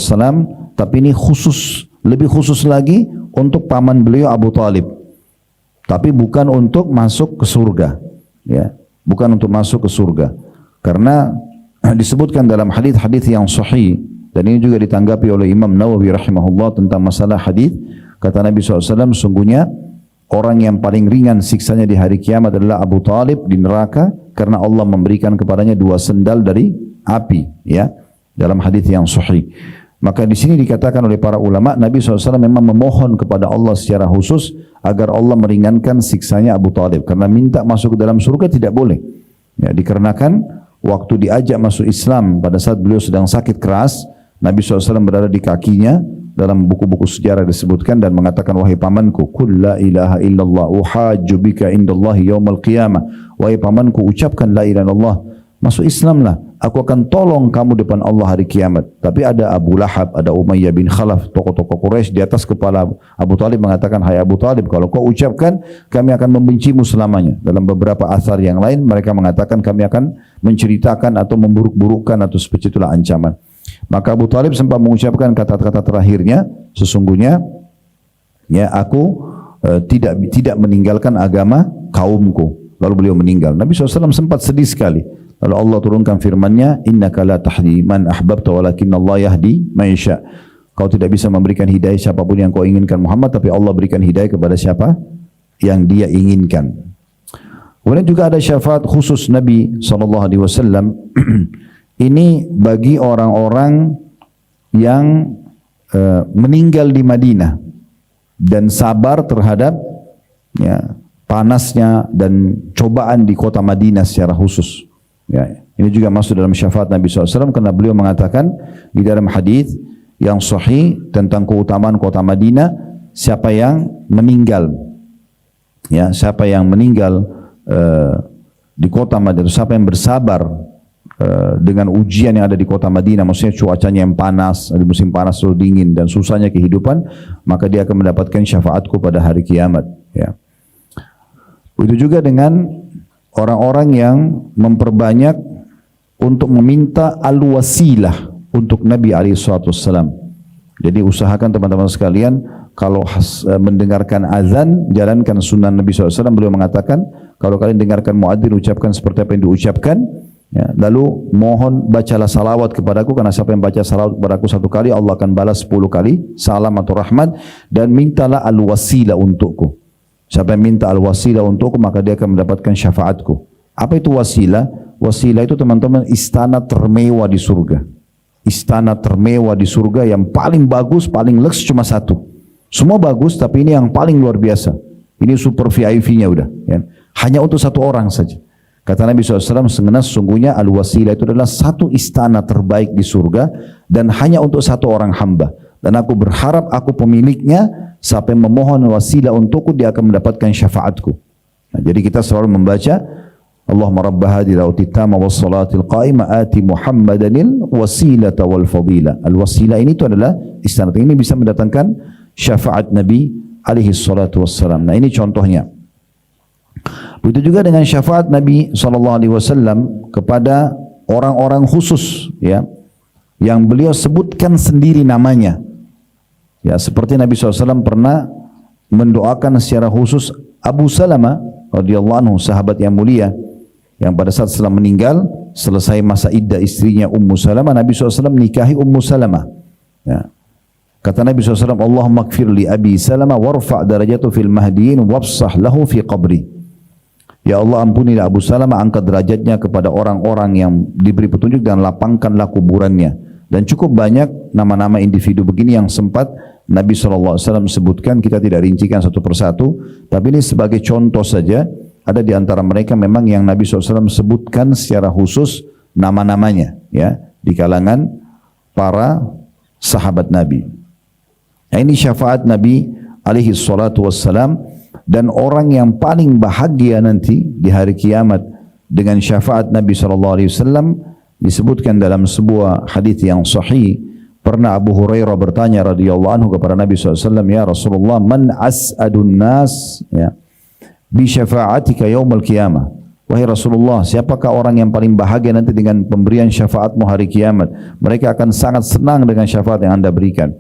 tapi ini khusus, lebih khusus lagi untuk paman beliau Abu Talib. Tapi bukan untuk masuk ke surga, ya, bukan untuk masuk ke surga. Karena disebutkan dalam hadis-hadis yang sahih, dan ini juga ditanggapi oleh Imam Nawawi rahimahullah tentang masalah hadis. Kata Nabi SAW, sungguhnya orang yang paling ringan siksanya di hari kiamat adalah Abu Talib di neraka, karena Allah memberikan kepadanya 2 sendal dari api, ya, dalam hadis yang sahih. Maka di sini dikatakan oleh para ulama, Nabi SAW memang memohon kepada Allah secara khusus agar Allah meringankan siksanya Abu Talib, karena minta masuk ke dalam surga tidak boleh, ya, dikarenakan waktu diajak masuk Islam pada saat beliau sedang sakit keras, Nabi SAW berada di kakinya. Dalam buku-buku sejarah disebutkan dan mengatakan, wahai pamanku, qul la ilaha illallah uhajju bika indallahi yaumal qiyamah. Wahai pamanku, ucapkan la ilaha illallah, masuk Islamlah, aku akan tolong kamu depan Allah hari kiamat. Tapi ada Abu Lahab, ada Umayyah bin Khalaf, tokoh-tokoh Quraisy di atas kepala Abu Talib mengatakan, hai Abu Talib, kalau kau ucapkan kami akan membencimu selamanya. Dalam beberapa asar yang lain mereka mengatakan kami akan menceritakan atau memburuk-burukkan, atau seperti itulah ancaman. Maka Abu Talib sempat mengucapkan kata-kata terakhirnya, sesungguhnya, ya, aku tidak meninggalkan agama kaumku. Lalu beliau meninggal. Nabi SAW sempat sedih sekali. Lalu Allah turunkan firman-Nya, innaka la tahdi man ahbabta walakinna Allah yahdi man yasha. Kau tidak bisa memberikan hidayah siapapun yang kau inginkan Muhammad, tapi Allah berikan hidayah kepada siapa yang Dia inginkan. Kemudian juga ada syafaat khusus Nabi SAW. Ini bagi orang-orang yang meninggal di Madinah dan sabar terhadap, ya, panasnya dan cobaan di kota Madinah secara khusus. Ya, ini juga masuk dalam syafaat Nabi SAW, karena beliau mengatakan di dalam hadis yang sahih tentang keutamaan kota Madinah, siapa yang meninggal, ya, siapa yang meninggal di kota Madinah, siapa yang bersabar dengan ujian yang ada di kota Madinah, maksudnya cuacanya yang panas, di musim panas selalu dingin dan susahnya kehidupan, maka dia akan mendapatkan syafaatku pada hari kiamat, ya. Begitu juga dengan orang-orang yang memperbanyak untuk meminta al-wasilah untuk Nabi SAW. Jadi usahakan teman-teman sekalian, kalau mendengarkan azan, jalankan sunnah Nabi SAW. Beliau mengatakan, kalau kalian dengarkan muadzin ucapkan seperti apa yang diucapkan, ya, lalu mohon bacalah salawat kepadaku, karena siapa yang baca salawat kepadaku 1 kali, Allah akan balas 10 kali salam atau rahmat. Dan mintalah al-wasilah untukku. Siapa yang minta al-wasilah untukku, maka dia akan mendapatkan syafaatku. Apa itu wasilah? Wasilah itu teman-teman istana termewah di surga. Istana termewah di surga yang paling bagus, paling leks cuma 1. Semua bagus, tapi ini yang paling luar biasa. Ini super VIP-nya udah, ya. Hanya untuk 1 orang saja. Kata Nabi SAW, sesungguhnya al-wasilah itu adalah 1 istana terbaik di surga, dan hanya untuk 1 orang hamba. Dan aku berharap aku pemiliknya, siapa yang memohon wasilah untukku, dia akan mendapatkan syafaatku. Nah, jadi kita selalu membaca, Allahumma rabba hadhihi al-titama was-salatil qa'imah ati Muhammadanil wasilata wal fadila. Al-wasilah ini itu adalah istana. Ini bisa mendatangkan syafaat Nabi alaihi salatu wassalam. Nah, ini contohnya. Begitu juga dengan syafaat Nabi SAW kepada orang-orang khusus, ya, yang beliau sebutkan sendiri namanya. Ya, seperti Nabi SAW pernah mendoakan secara khusus Abu Salamah radhiyallahu anhu, sahabat yang mulia, yang pada saat setelah meninggal, selesai masa iddah istrinya Ummu Salamah, Nabi SAW menikahi Ummu Salamah. Ya. Kata Nabi SAW, Allahumma gfir li Abi Salamah warfa' darajatuhu fil mahdiyin wafsah lahu fi qabri. Ya Allah, ampunilah Abu Salamah, angkat derajatnya kepada orang-orang yang diberi petunjuk dan lapangkanlah kuburannya. Dan cukup banyak nama-nama individu begini yang sempat Nabi SAW sebutkan, kita tidak rincikan satu persatu, tapi ini sebagai contoh saja ada di antara mereka memang yang Nabi SAW sebutkan secara khusus nama-namanya ya di kalangan para sahabat Nabi. Nah, ini syafaat Nabi alaihi salatu wassalam, dan orang yang paling bahagia nanti di hari kiamat dengan syafaat Nabi SAW disebutkan dalam sebuah hadis yang sahih. Pernah Abu Hurairah bertanya radhiyallahu anhu kepada Nabi SAW, ya Rasulullah, man as'adun nas ya bi syafa'atika yaumil qiyamah. Wahai Rasulullah, siapakah orang yang paling bahagia nanti dengan pemberian syafaatmu hari kiamat? Mereka akan sangat senang dengan syafaat yang Anda berikan.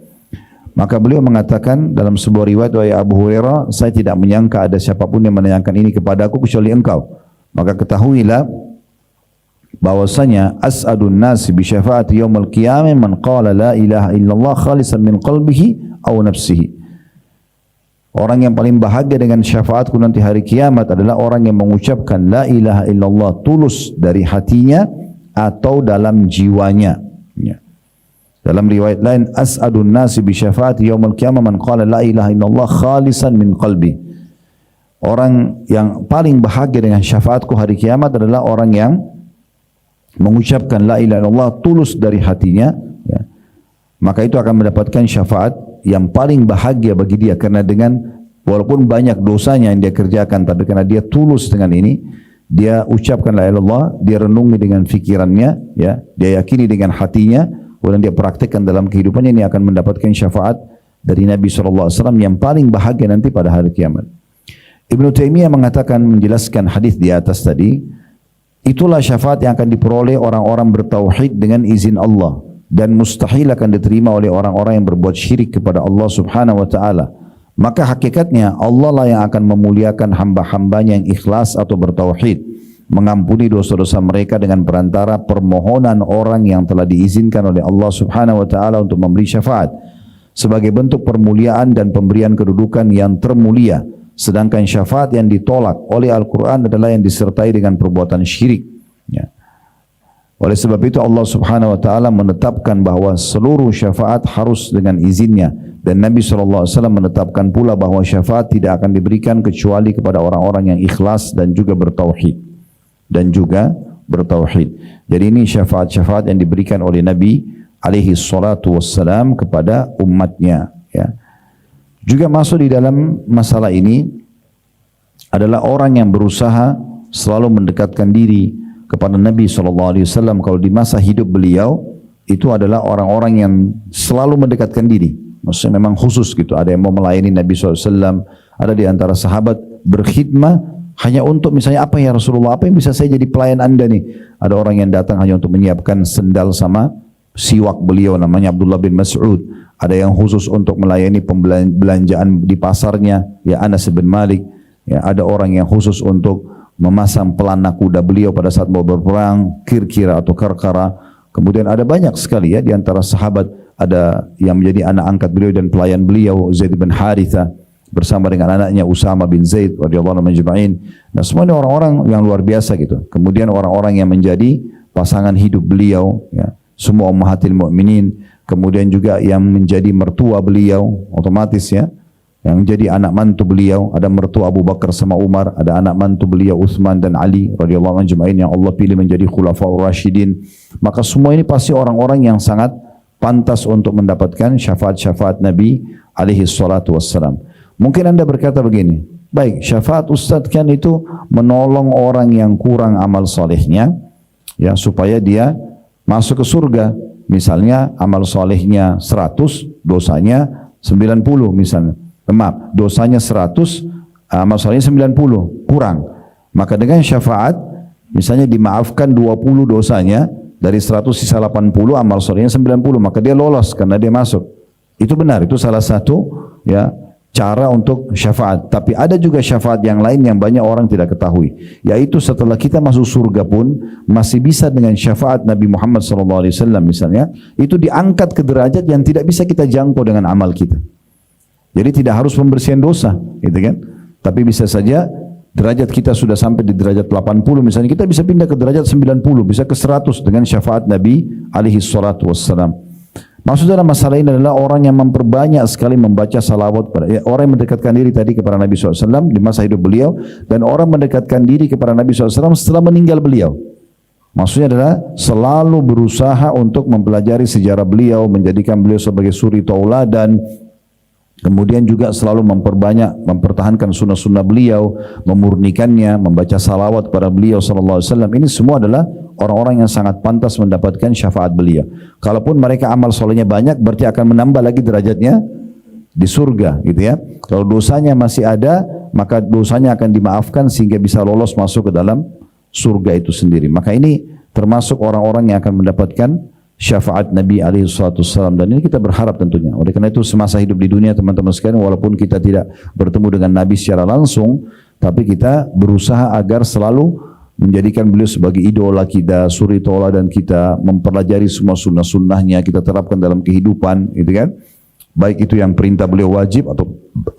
Maka beliau mengatakan dalam sebuah riwayat, wahai Abu Hurairah, saya tidak menyangka ada siapapun yang menanyakan ini kepadaku kecuali engkau. Maka ketahuilah bahwasanya as'adun nasi bi syafaati yaumil qiyamah man qala la ilaha illallah khalisan min qalbihi aw nafsihi. Orang yang paling bahagia dengan syafaatku nanti hari kiamat adalah orang yang mengucapkan la ilaha illallah tulus dari hatinya atau dalam jiwanya. Ya. Dalam riwayat lain, as'adun nasi bi syafaati yaumil qiyamah man qala la ilaha illallah khalisan min qalbi. Orang yang paling bahagia dengan syafaatku hari kiamat adalah orang yang mengucapkan la ilaha illallah tulus dari hatinya, ya. Maka itu akan mendapatkan syafaat yang paling bahagia bagi dia, karena dengan walaupun banyak dosanya yang dia kerjakan, tapi karena dia tulus dengan ini, dia ucapkan la ilaha illallah, dia renungi dengan fikirannya, ya, dia yakini dengan hatinya, kemudian dia praktikkan dalam kehidupannya, ini akan mendapatkan syafaat dari Nabi SAW yang paling bahagia nanti pada hari kiamat. Ibnu Taimiyah mengatakan, menjelaskan hadis di atas tadi, itulah syafaat yang akan diperoleh orang-orang bertauhid dengan izin Allah, dan mustahil akan diterima oleh orang-orang yang berbuat syirik kepada Allah Subhanahu wa taala. Maka hakikatnya Allah lah yang akan memuliakan hamba-hambanya yang ikhlas atau bertauhid, mengampuni dosa-dosa mereka dengan perantara permohonan orang yang telah diizinkan oleh Allah Subhanahu wa taala untuk memberi syafaat, sebagai bentuk permuliaan dan pemberian kedudukan yang termulia. Sedangkan syafaat yang ditolak oleh Al-Quran adalah yang disertai dengan perbuatan syirik, ya. Oleh sebab itu Allah Subhanahu wa taala menetapkan bahwa seluruh syafaat harus dengan izinnya, dan Nabi SAW menetapkan pula bahwa syafaat tidak akan diberikan kecuali kepada orang-orang yang ikhlas dan juga bertauhid. Jadi ini syafaat-syafaat yang diberikan oleh Nabi alaihi salatu wassalam kepada umatnya, ya. Juga masuk di dalam masalah ini adalah orang yang berusaha selalu mendekatkan diri kepada Nabi SAW. Kalau di masa hidup beliau, itu adalah orang-orang yang selalu mendekatkan diri. Maksudnya memang khusus gitu. Ada yang mau melayani Nabi SAW, ada di antara sahabat berkhidmah hanya untuk misalnya, apa ya Rasulullah, apa yang bisa saya jadi pelayan anda nih? Ada orang yang datang hanya untuk menyiapkan sendal sama siwak beliau, namanya Abdullah bin Mas'ud. Ada yang khusus untuk melayani pembelanjaan di pasarnya, ya Anas bin Malik. Ya, ada orang yang khusus untuk memasang pelana kuda beliau pada saat mau berperang, Kirkira atau Karkara. Kemudian ada banyak sekali ya di antara sahabat, ada yang menjadi anak angkat beliau dan pelayan beliau, Zaid bin Haritha bersama dengan anaknya Usama bin Zaid radhiyallahu anhu majma'in. Nah, semua ini orang-orang yang luar biasa gitu. Kemudian orang-orang yang menjadi pasangan hidup beliau, ya, semua ummahatil mukminin. Kemudian juga yang menjadi mertua beliau, otomatis ya, yang jadi anak mantu beliau, ada mertua Abu Bakar sama Umar, ada anak mantu beliau Utsman dan Ali radhiyallahu anhum ajma'in yang Allah pilih menjadi khulafaur rasyidin. Maka semua ini pasti orang-orang yang sangat pantas untuk mendapatkan syafaat-syafaat Nabi alaihi salatu wassalam. Mungkin anda berkata begini, baik, syafaat Ustadz kan itu menolong orang yang kurang amal solehnya, ya, supaya dia masuk ke surga. Misalnya amal solehnya 100, dosanya 90 misalnya. Maaf, dosanya 100, amal solehnya 90, kurang. Maka dengan syafaat, misalnya dimaafkan 20 dosanya, dari 100 sisa 80, amal solehnya 90, maka dia lolos karena dia masuk. Itu benar, itu salah satu ya cara untuk syafaat. Tapi ada juga syafaat yang lain yang banyak orang tidak ketahui, yaitu setelah kita masuk surga pun masih bisa dengan syafaat Nabi Muhammad SAW misalnya, itu diangkat ke derajat yang tidak bisa kita jangkau dengan amal kita. Jadi tidak harus pembersihan dosa, gitu kan? Tapi bisa saja derajat kita sudah sampai di derajat 80 misalnya, kita bisa pindah ke derajat 90, bisa ke 100 dengan syafaat Nabi alaihi salatu wassalam. Maksud dalam masalah ini adalah orang yang memperbanyak sekali membaca salawat pada orang yang mendekatkan diri tadi kepada Nabi SAW di masa hidup beliau, dan orang mendekatkan diri kepada Nabi SAW setelah meninggal beliau. Maksudnya adalah selalu berusaha untuk mempelajari sejarah beliau, menjadikan beliau sebagai suri tauladan, kemudian juga selalu mempertahankan sunnah-sunnah beliau, memurnikannya, membaca salawat kepada beliau SAW. Ini semua adalah orang-orang yang sangat pantas mendapatkan syafaat beliau. Kalaupun mereka amal solehnya banyak, berarti akan menambah lagi derajatnya di surga, gitu ya. Kalau dosanya masih ada, maka dosanya akan dimaafkan sehingga bisa lolos masuk ke dalam surga itu sendiri. Maka ini termasuk orang-orang yang akan mendapatkan syafaat Nabi SAW, dan ini kita berharap tentunya. Oleh karena itu semasa hidup di dunia teman-teman sekalian, walaupun kita tidak bertemu dengan Nabi secara langsung, tapi kita berusaha agar selalu menjadikan beliau sebagai idola kita, suri tauladan kita, mempelajari semua sunnah-sunnahnya, kita terapkan dalam kehidupan, gitu kan? Baik itu yang perintah beliau wajib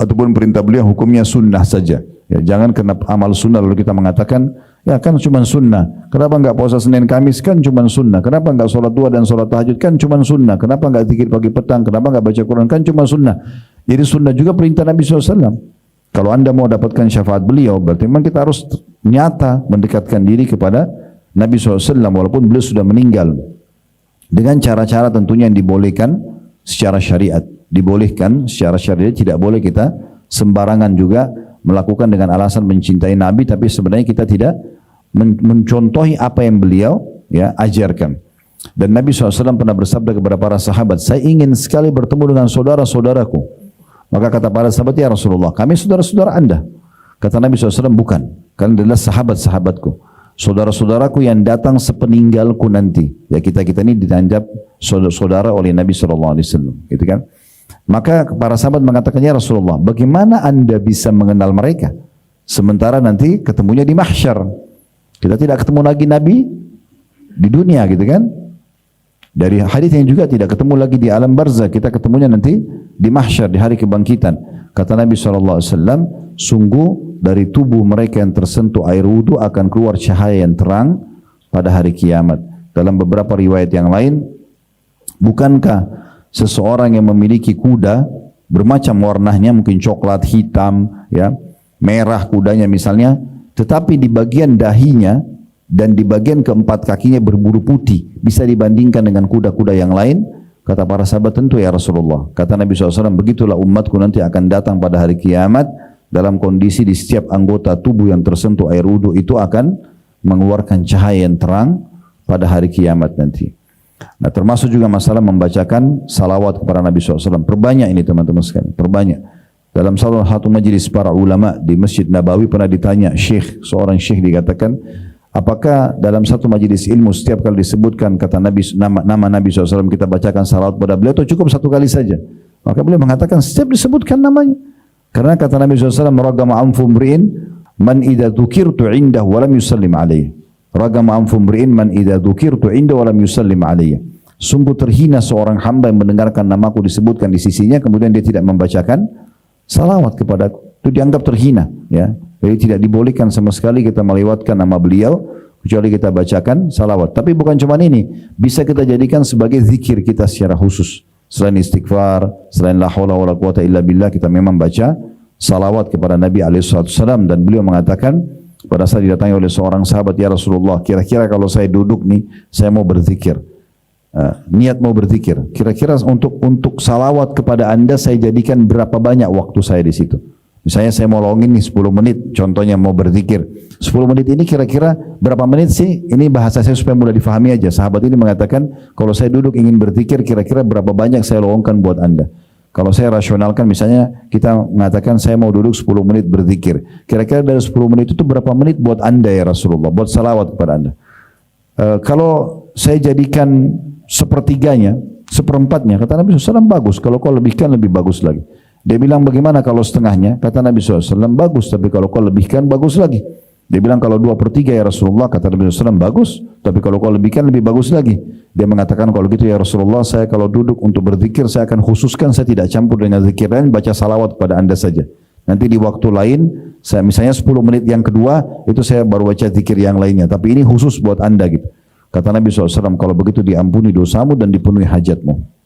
ataupun perintah beliau hukumnya sunnah saja. Ya, jangan kena amal sunnah lalu kita mengatakan, ya kan cuma sunnah. Kenapa enggak puasa Senin Kamis? Kan cuma sunnah. Kenapa enggak sholat duha dan sholat tahajud? Kan cuma sunnah. Kenapa enggak zikir pagi petang? Kenapa enggak baca Quran? Kan cuma sunnah. Jadi sunnah juga perintah Nabi SAW. Kalau anda mau dapatkan syafaat beliau, berarti memang kita harus nyata mendekatkan diri kepada Nabi SAW walaupun beliau sudah meninggal. Dengan cara-cara tentunya yang dibolehkan secara syariat. Dibolehkan secara syariat, tidak boleh kita sembarangan juga melakukan dengan alasan mencintai Nabi, tapi sebenarnya kita tidak mencontohi apa yang beliau ya ajarkan. Dan Nabi SAW pernah bersabda kepada para sahabat, saya ingin sekali bertemu dengan saudara-saudaraku. Maka kata para sahabat, ya Rasulullah, kami saudara-saudara anda. Kata Nabi SAW, bukan, kalian adalah sahabat-sahabatku, saudara-saudaraku yang datang sepeninggalku nanti. Ya kita ini dianggap saudara oleh Nabi SAW, gitu kan? Maka para sahabat mengatakan, ya Rasulullah, bagaimana anda bisa mengenal mereka sementara nanti ketemunya di mahsyar? Kita tidak ketemu lagi Nabi di dunia, gitu kan? Dari hadis yang juga tidak ketemu lagi di alam barzakh, kita ketemunya nanti di mahsyar, di hari kebangkitan. Kata Nabi SAW, sungguh dari tubuh mereka yang tersentuh air wudu akan keluar cahaya yang terang pada hari kiamat. Dalam beberapa riwayat yang lain, bukankah seseorang yang memiliki kuda bermacam warnanya, mungkin coklat, hitam, ya, merah kudanya misalnya, tetapi di bagian dahinya dan di bagian keempat kakinya berbulu putih, bisa dibandingkan dengan kuda-kuda yang lain? Kata para sahabat, tentu ya Rasulullah. Kata Nabi SAW, begitulah umatku nanti akan datang pada hari kiamat dalam kondisi di setiap anggota tubuh yang tersentuh air wudu itu akan mengeluarkan cahaya yang terang pada hari kiamat nanti. Nah, termasuk juga masalah membacakan salawat kepada Nabi SAW. Perbanyak ini teman-teman sekalian, perbanyak. Dalam salah satu majelis para ulama di Masjid Nabawi pernah ditanya seorang syekh dikatakan, apakah dalam satu majelis ilmu setiap kali disebutkan kata Nabi, nama Nabi SAW kita bacakan salawat pada beliau atau cukup satu kali saja? Maka beliau mengatakan setiap disebutkan namanya. Karena kata Nabi SAW, ragama anfu mri'in man idza dzukirtu indahu wa lam yusallim alayhi. Ragama anfu mri'in man idza dzukirtu indahu wa lam yusallim alayhi. Sungguh terhina seorang hamba yang mendengarkan namaku disebutkan di sisinya kemudian dia tidak membacakan salawat kepadaku. Itu dianggap terhina, ya. Jadi tidak dibolehkan sama sekali kita melewatkan nama beliau kecuali kita bacakan salawat. Tapi bukan cuma ini, bisa kita jadikan sebagai zikir kita secara khusus. Selain istighfar, selain la haula wala quwata illa billah, kita memang baca salawat kepada Nabi SAW. Dan beliau mengatakan pada saat didatangi oleh seorang sahabat, ya Rasulullah, kira-kira kalau saya duduk nih, saya mau berzikir, niat mau berzikir, kira-kira untuk salawat kepada anda saya jadikan berapa banyak waktu saya di situ? Misalnya saya mau login nih 10 menit, contohnya mau berzikir. 10 menit ini kira-kira berapa menit sih? Ini bahasa saya supaya mudah difahami aja. Sahabat ini mengatakan, kalau saya duduk ingin berzikir, kira-kira berapa banyak saya luangkan buat anda? Kalau saya rasionalkan, misalnya kita mengatakan saya mau duduk 10 menit berzikir. Kira-kira dari 10 menit itu berapa menit buat anda ya Rasulullah? Buat salawat kepada anda. Kalau saya jadikan sepertiganya, seperempatnya, kata Nabi SAW, bagus. Kalau kau lebihkan lebih bagus lagi. Dia bilang, bagaimana kalau setengahnya? Kata Nabi SAW, bagus, tapi kalau kau lebihkan, bagus lagi. Dia bilang, kalau 2/3 ya Rasulullah, kata Nabi SAW, bagus, tapi kalau kau lebihkan, lebih bagus lagi. Dia mengatakan, kalau gitu ya Rasulullah, saya kalau duduk untuk berzikir, saya akan khususkan, saya tidak campur dengan zikir lain, baca salawat kepada anda saja. Nanti di waktu lain, saya misalnya 10 menit yang kedua, itu saya baru baca zikir yang lainnya. Tapi ini khusus buat anda gitu. Kata Nabi SAW, kalau begitu diampuni dosamu dan dipenuhi hajatmu.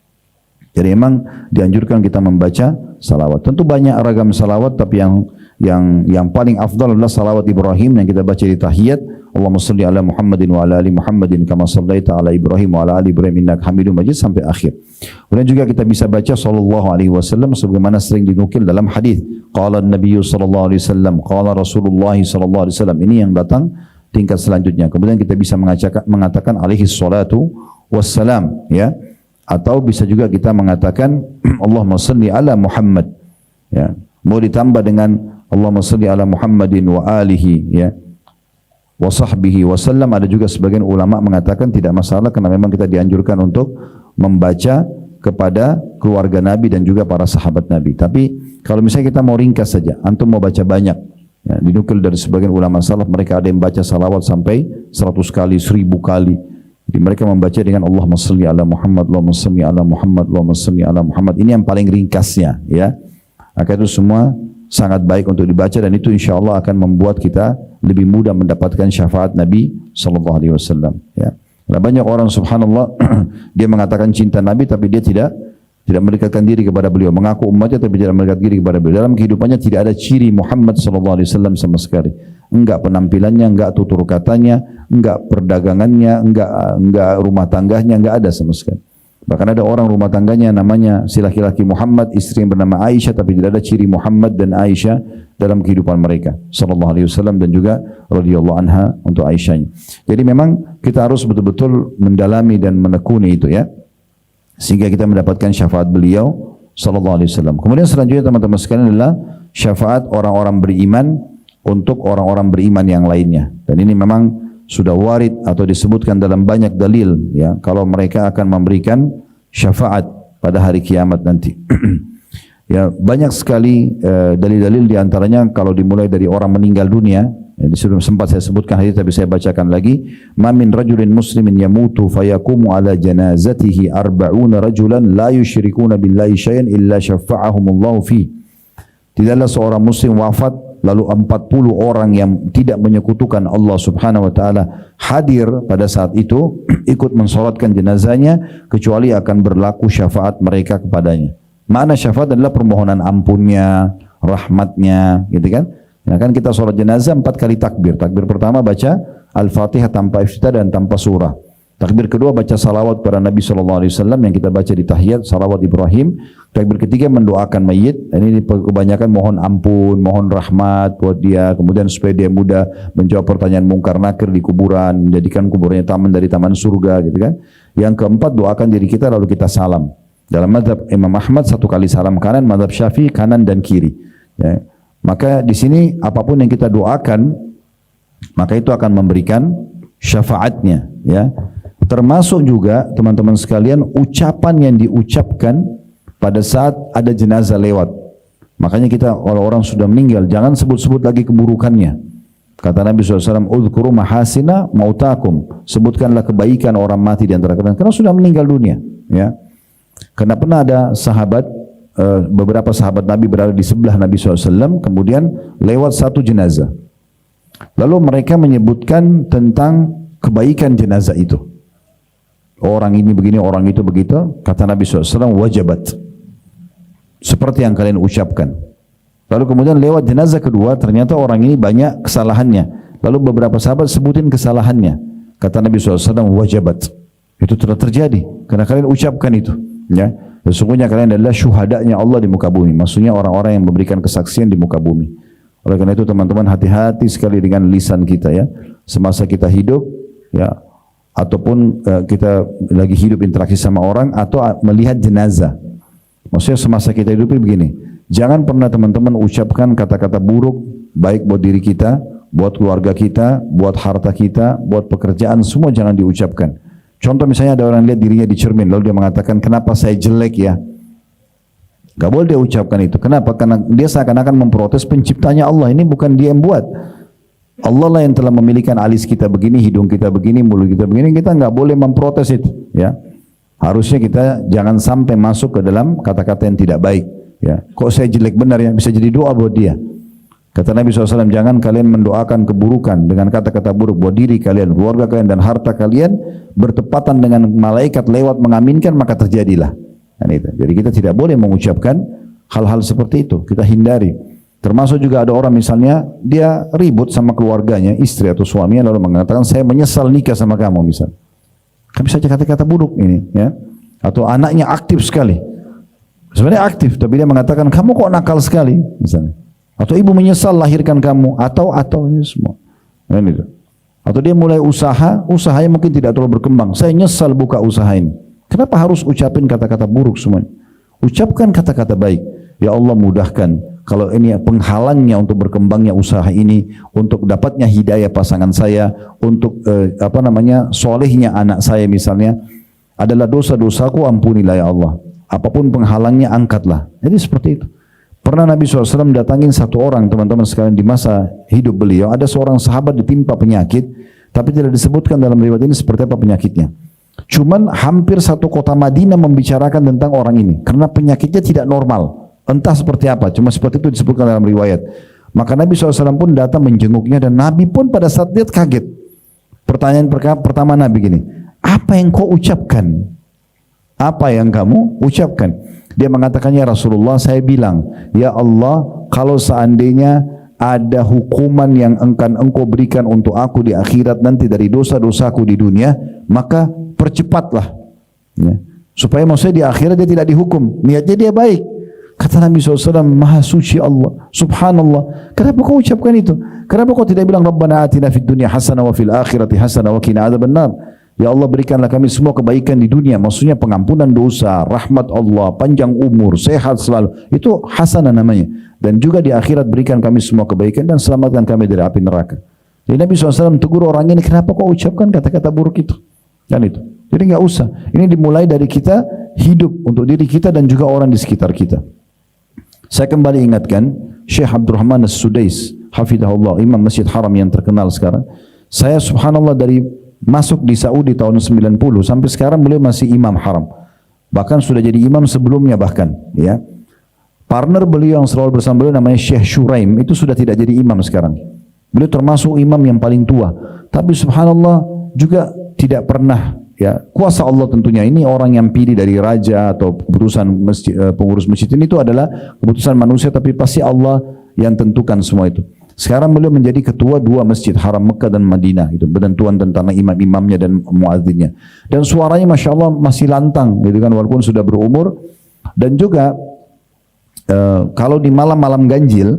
Jadi memang dianjurkan kita membaca salawat. Tentu banyak ragam salawat, tapi yang paling afdal adalah salawat Ibrahim yang kita baca di tahiyat. Allahumma salli ala Muhammadin wa ala ali Muhammadin kama sallaita ala Ibrahim wa ala ali Ibrahim innaka Hamidum Majid sampai akhir. Kemudian juga kita bisa baca sallallahu alaihi wasallam sebagaimana sering dinukil dalam hadis. Qala an-nabiy sallallahu alaihi wasallam, qala Rasulullah sallallahu alaihi wasallam. Ini yang datang tingkat selanjutnya. Kemudian kita bisa mengatakan alaihi salatu wassalam, ya. Atau bisa juga kita mengatakan Allahumma salli ala Muhammad, ya. Mau ditambah dengan Allahumma salli ala Muhammadin wa alihi, ya, wa sahbihi wa sallam. Ada juga sebagian ulama mengatakan tidak masalah, karena memang kita dianjurkan untuk membaca kepada keluarga Nabi dan juga para sahabat Nabi. Tapi kalau misalnya kita mau ringkas saja, antum mau baca banyak, ya, dinukil dari sebagian ulama salaf, mereka ada yang baca salawat sampai 100 kali, 1000 kali. Jadi mereka membaca dengan Allahumma salli ala Muhammad, Allahumma salli ala Muhammad, Allahumma salli ala Muhammad. Ini yang paling ringkasnya, ya. Maka itu semua sangat baik untuk dibaca, dan itu insya Allah akan membuat kita lebih mudah mendapatkan syafaat Nabi sallallahu alaihi wasallam, ya. Nah, banyak orang subhanallah dia mengatakan cinta Nabi tapi dia tidak mendekatkan diri kepada beliau, mengaku umatnya tapi tidak mendekatkan diri kepada beliau. Dalam kehidupannya tidak ada ciri Muhammad sallallahu alaihi wasallam sama sekali. Enggak penampilannya, enggak tutur katanya, enggak perdagangannya, enggak rumah tangganya, enggak ada sama sekali. Bahkan ada orang rumah tangganya namanya si laki-laki Muhammad, istri yang bernama Aisyah, tapi tidak ada ciri Muhammad dan Aisyah dalam kehidupan mereka sallallahu alaihi wasallam, dan juga radhiyallahu anha untuk Aisyahnya. Jadi memang kita harus betul-betul mendalami dan menekuni itu, ya, sehingga kita mendapatkan syafaat beliau sallallahu alaihi wasallam. Kemudian selanjutnya teman-teman sekalian adalah syafaat orang-orang beriman untuk orang-orang beriman yang lainnya. Dan ini memang sudah warid atau disebutkan dalam banyak dalil, ya, kalau mereka akan memberikan syafaat pada hari kiamat nanti. Ya, banyak sekali dalil-dalil diantaranya kalau dimulai dari orang meninggal dunia. Ya, sempat saya sebutkan hadis tapi saya bacakan lagi. Ma min rajulin muslimin yamutu fayaqumu ala janazatihi arba'una rajulan la yusyrikuna billahi syai'an illa syafa'ahumullahu fi. Tidaklah seorang muslim wafat lalu 40 orang yang tidak menyekutukan Allah subhanahu wa ta'ala hadir pada saat itu ikut mensolatkan jenazahnya, kecuali akan berlaku syafaat mereka kepadanya. Makna syafaat adalah permohonan ampunnya, rahmatnya, gitu kan. Nah, kan kita solat jenazah 4 kali takbir. Takbir pertama baca Al-Fatihah tanpa iftitah dan tanpa surah. Takbir kedua baca salawat pada Nabi SAW yang kita baca di tahiyat, salawat Ibrahim. Takbir ketiga mendoakan mayit. Ini kebanyakan mohon ampun, mohon rahmat buat dia, kemudian supaya dia mudah menjawab pertanyaan mungkar nakir di kuburan, menjadikan kuburannya taman dari taman surga, gitu kan. Yang keempat, doakan diri kita lalu kita salam. Dalam mazhab Imam Ahmad 1 kali salam kanan, mazhab Syafi'i kanan dan kiri, ya. Maka di sini apapun yang kita doakan, maka itu akan memberikan syafaatnya, ya. Termasuk juga teman-teman sekalian ucapan yang diucapkan pada saat ada jenazah lewat. Makanya kita kalau orang sudah meninggal jangan sebut-sebut lagi keburukannya. Kata Nabi SAW, "Udhkuru mahasina mautakum." Sebutkanlah kebaikan orang mati di antara kalian karena sudah meninggal dunia, ya. Karena pernah ada sahabat, beberapa sahabat Nabi berada di sebelah Nabi SAW, kemudian lewat satu jenazah. Lalu mereka menyebutkan tentang kebaikan jenazah itu. Orang ini begini, orang itu begitu. Kata Nabi SAW, wajabat. Seperti yang kalian ucapkan. Lalu kemudian lewat jenazah kedua, ternyata orang ini banyak kesalahannya. Lalu beberapa sahabat sebutin kesalahannya. Kata Nabi SAW, wajabat. Itu telah terjadi. Karena kalian ucapkan itu. Ya. Sesungguhnya kalian adalah syuhadanya Allah di muka bumi. Maksudnya orang-orang yang memberikan kesaksian di muka bumi. Oleh karena itu teman-teman hati-hati sekali dengan lisan kita, ya. Semasa kita hidup, ya, ataupun kita lagi hidup interaksi sama orang atau melihat jenazah. Maksudnya semasa kita hidup begini, jangan pernah teman-teman ucapkan kata-kata buruk baik buat diri kita, buat keluarga kita, buat harta kita, buat pekerjaan, semua jangan diucapkan. Contoh misalnya ada orang lihat dirinya di cermin lalu dia mengatakan kenapa saya jelek, ya. Gak boleh dia ucapkan itu. Kenapa? Karena dia seakan-akan memprotes penciptanya Allah. Ini bukan dia yang buat. Allah lah yang telah memilihkan alis kita begini, hidung kita begini, mulut kita begini. Kita nggak boleh memprotes itu, ya. Harusnya kita jangan sampai masuk ke dalam kata-kata yang tidak baik, ya. Kok saya jelek benar, ya, bisa jadi doa buat dia. Kata Nabi SAW, jangan kalian mendoakan keburukan dengan kata-kata buruk buat diri kalian, keluarga kalian dan harta kalian bertepatan dengan malaikat lewat mengaminkan, maka terjadilah. Kan itu. Jadi kita tidak boleh mengucapkan hal-hal seperti itu. Kita hindari. Termasuk juga ada orang misalnya dia ribut sama keluarganya, istri atau suaminya, lalu mengatakan saya menyesal nikah sama kamu misalnya. Kan bisa kata-kata buruk ini, ya. Atau anaknya aktif sekali. Sebenarnya aktif, tapi dia mengatakan kamu kok nakal sekali, misalnya. Atau ibu menyesal lahirkan kamu, atau ini semua. Kan itu. Atau dia mulai usaha, usahanya mungkin tidak terlalu berkembang. Saya nyesal buka usaha ini. Kenapa harus ucapin kata-kata buruk semuanya? Ucapkan kata-kata baik. Ya Allah mudahkan. Kalau ini penghalangnya untuk berkembangnya usaha ini, untuk dapatnya hidayah pasangan saya, untuk solehnya anak saya misalnya, adalah dosa-dosaku, ampunilah ya Allah. Apapun penghalangnya angkatlah. Jadi seperti itu. Pernah Nabi SAW datangin satu orang, teman-teman sekalian, di masa hidup beliau, ada seorang sahabat ditimpa penyakit, tapi tidak disebutkan dalam riwayat ini seperti apa penyakitnya. Cuman hampir satu kota Madinah membicarakan tentang orang ini, karena penyakitnya tidak normal. Entah seperti apa, cuma seperti itu disebutkan dalam riwayat. Maka Nabi SAW pun datang menjenguknya, dan Nabi pun pada saat lihat kaget. Pertanyaan pertama Nabi gini, apa yang kau ucapkan? Apa yang kamu ucapkan? Dia mengatakan, ya Rasulullah, saya bilang, ya Allah, kalau seandainya ada hukuman yang engkau berikan untuk aku di akhirat nanti dari dosa-dosaku di dunia, maka percepatlah. Ya. Supaya maksudnya di akhirat dia tidak dihukum. Niatnya dia baik. Kata Nabi SAW, Maha suci Allah, Subhanallah. Kenapa kau ucapkan itu? Kenapa kau tidak bilang Rabbana atina fid dunya hasanah wa fil akhirati hasanah wa qina adzabannar? Ya Allah, berikanlah kami semua kebaikan di dunia. Maksudnya pengampunan dosa, rahmat Allah, panjang umur, sehat selalu. Itu hasanah namanya. Dan juga di akhirat berikan kami semua kebaikan dan selamatkan kami dari api neraka. Jadi Nabi SAW tegur orang ini, kenapa kau ucapkan kata-kata buruk itu? Dan itu. Jadi nggak usah. Ini dimulai dari kita hidup untuk diri kita dan juga orang di sekitar kita. Saya kembali ingatkan Syekh Abdurrahman As-Sudais, hafizahullah, imam Masjid Haram yang terkenal sekarang. Saya subhanallah dari masuk di Saudi tahun 90 sampai sekarang beliau masih imam haram. Bahkan sudah jadi imam sebelumnya bahkan, ya. Partner beliau yang selalu bersama beliau namanya Syekh Shuraim, itu sudah tidak jadi imam sekarang. Beliau termasuk imam yang paling tua. Tapi subhanallah juga tidak pernah, ya, kuasa Allah tentunya, ini orang yang pilih dari raja atau keputusan masjid, pengurus masjid ini itu adalah keputusan manusia, tapi pasti Allah yang tentukan semua itu. Sekarang beliau menjadi ketua dua masjid haram Mekah dan Madinah, itu penentuan tentang imam-imamnya dan muadzinnya. Dan suaranya masya Allah masih lantang, gitu kan, walaupun sudah berumur. Dan juga kalau di malam-malam ganjil,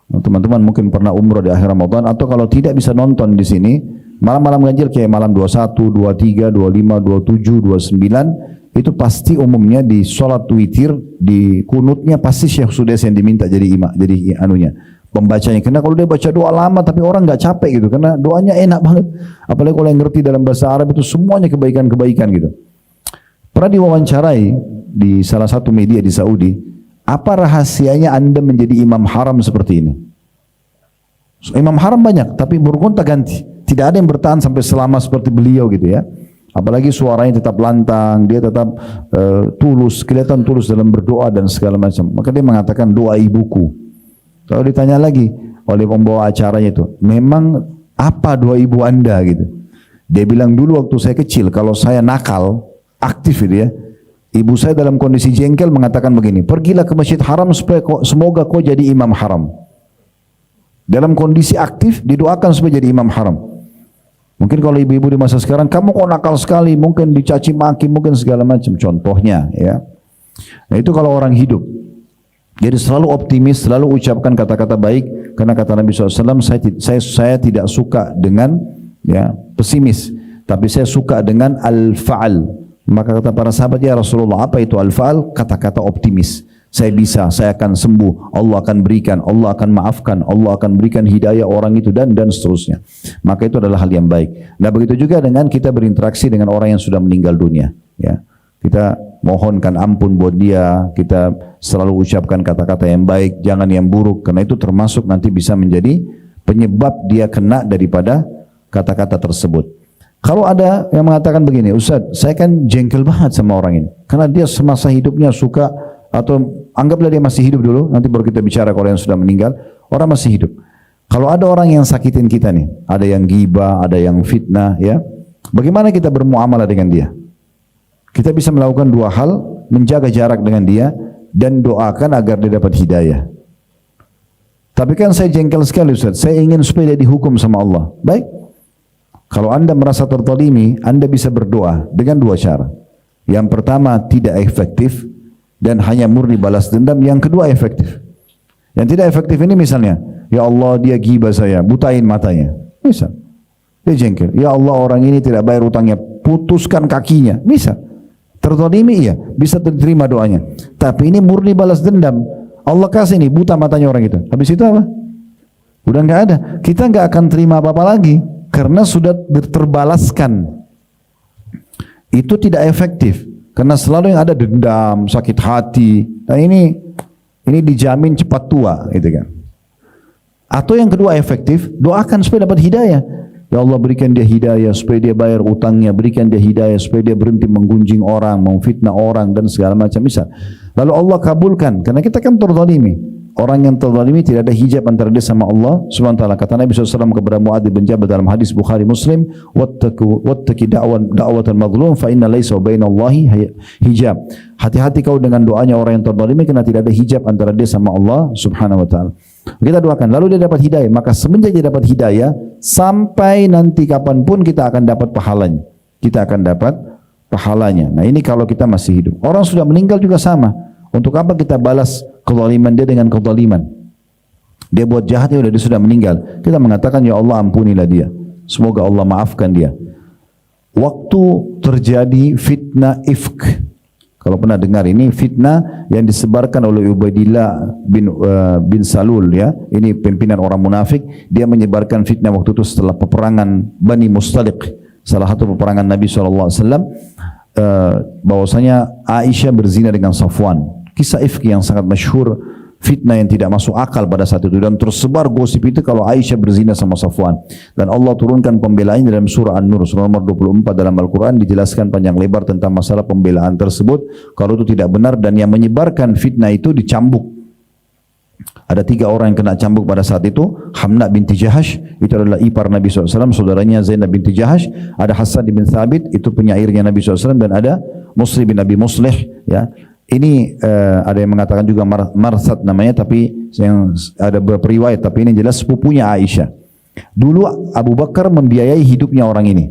teman-teman mungkin pernah umroh di akhir Ramadan, atau kalau tidak bisa nonton di sini. Malam-malam ganjil kayak malam 21, 23, 25, 27, 29 itu pasti umumnya di sholat witir, di kunutnya pasti Syekh Sudais yang diminta jadi imam, jadi anunya, pembacanya. Karena kalau dia baca doa lama tapi orang nggak capek gitu, karena doanya enak banget. Apalagi kalau yang ngerti dalam bahasa Arab itu semuanya kebaikan-kebaikan gitu. Pernah diwawancarai di salah satu media di Saudi, apa rahasianya Anda menjadi imam haram seperti ini? Imam haram banyak, tapi bergonta-ganti. Tidak ada yang bertahan sampai selama seperti beliau gitu ya. Apalagi suaranya tetap lantang, dia tetap tulus, kelihatan tulus dalam berdoa dan segala macam. Maka dia mengatakan doa ibuku. Kalau ditanya lagi oleh pembawa acaranya itu, memang apa doa ibu Anda gitu? Dia bilang dulu waktu saya kecil, kalau saya nakal, aktif gitu ya. Ibu saya dalam kondisi jengkel mengatakan begini, pergilah ke Masjid Haram supaya semoga kau jadi imam haram. Dalam kondisi aktif didoakan supaya jadi imam haram. Mungkin kalau ibu-ibu di masa sekarang, kamu kok nakal sekali, mungkin dicaci maki, mungkin segala macam. Contohnya, ya. Nah itu kalau orang hidup. Jadi selalu optimis, selalu ucapkan kata-kata baik. Karena kata Nabi SAW, saya tidak suka dengan, ya, pesimis, tapi saya suka dengan al-fa'al. Maka kata para sahabat, ya Rasulullah, apa itu al-fa'al? Kata-kata optimis. Saya bisa, saya akan sembuh, Allah akan berikan, Allah akan maafkan, Allah akan berikan hidayah orang itu dan seterusnya. Maka itu adalah hal yang baik. Nah begitu juga dengan kita berinteraksi dengan orang yang sudah meninggal dunia. Ya, kita mohonkan ampun buat dia, kita selalu ucapkan kata-kata yang baik, jangan yang buruk, karena itu termasuk nanti bisa menjadi penyebab dia kena daripada kata-kata tersebut. Kalau ada yang mengatakan begini, Ustaz, saya kan jengkel banget sama orang ini, karena dia semasa hidupnya suka, atau anggaplah dia masih hidup dulu, nanti baru kita bicara kalau yang sudah meninggal, orang masih hidup. Kalau ada orang yang sakitin kita nih, ada yang ghibah, ada yang fitnah, ya, bagaimana kita bermuamalah dengan dia? Kita bisa melakukan dua hal, menjaga jarak dengan dia dan doakan agar dia dapat hidayah. Tapi kan saya jengkel sekali Ustaz, saya ingin supaya dia dihukum sama Allah. Baik, kalau anda merasa terzalimi, anda bisa berdoa dengan dua cara. Yang pertama tidak efektif dan hanya murni balas dendam. Yang kedua efektif. Yang tidak efektif ini misalnya, ya Allah dia gibah saya, butain matanya. Misal, dia jengkel, ya Allah orang ini tidak bayar utangnya, putuskan kakinya. Misal, terzalimi iya, bisa diterima doanya. Tapi ini murni balas dendam. Allah kasih nih buta matanya orang itu. Habis itu apa? Udah nggak ada. Kita nggak akan terima apa-apa lagi karena sudah terbalaskan. Itu tidak efektif karena selalu yang ada dendam, sakit hati. Nah ini dijamin cepat tua, gitu kan. Atau yang kedua efektif, doakan supaya dapat hidayah. Ya Allah berikan dia hidayah supaya dia bayar utangnya, berikan dia hidayah supaya dia berhenti menggunjing orang, memfitnah orang dan segala macam misal. Lalu Allah kabulkan karena kita kan terzalimi. Orang yang terzalimi tidak ada hijab antara dia sama Allah Subhanahu wa taala. Kata Nabi SAW kepada Muadz bin Jabal dalam hadis Bukhari Muslim, wattaqi da'watal mazlum fa inna laysa bainallahi hijab. Hati-hati kau dengan doanya orang yang terzalimi karena tidak ada hijab antara dia sama Allah Subhanahu wa taala. Kita doakan, lalu dia dapat hidayah. Maka semenjak dia dapat hidayah, sampai nanti kapanpun kita akan dapat pahalanya. Kita akan dapat pahalanya. Nah ini kalau kita masih hidup. Orang sudah meninggal juga sama. Untuk apa kita balas kezaliman dia dengan kezaliman? Dia buat jahat, ya udah dia sudah meninggal. Kita mengatakan ya Allah ampunilah dia. Semoga Allah maafkan dia. Waktu terjadi fitnah ifk. Kalau pernah dengar ini fitnah yang disebarkan oleh Ubaidillah bin Salul ya. Ini pimpinan orang munafik. Dia menyebarkan fitnah waktu itu setelah peperangan Bani Mustaliq. Salah satu peperangan Nabi SAW. Bahwasanya Aisyah berzina dengan Safwan. Kisah ifki yang sangat masyhur, fitnah yang tidak masuk akal pada saat itu, dan tersebar gosip itu kalau Aisyah berzina sama Safwan. Dan Allah turunkan pembelaan dalam surah An-Nur surah nomor 24 dalam Al-Quran, dijelaskan panjang lebar tentang masalah pembelaan tersebut kalau itu tidak benar, dan yang menyebarkan fitnah itu dicambuk. Ada 3 orang yang kena cambuk pada saat itu. Hamna binti Jahash, itu adalah ipar Nabi SAW, saudaranya Zainab binti Jahash. Ada Hasan bin Thabit, itu penyairnya Nabi SAW, dan ada Muslim bin Abi Muslih ya. Ini ada yang mengatakan juga Marsad namanya, tapi yang ada beberapa riwayat, tapi ini jelas sepupunya Aisyah. Dulu Abu Bakar membiayai hidupnya orang ini.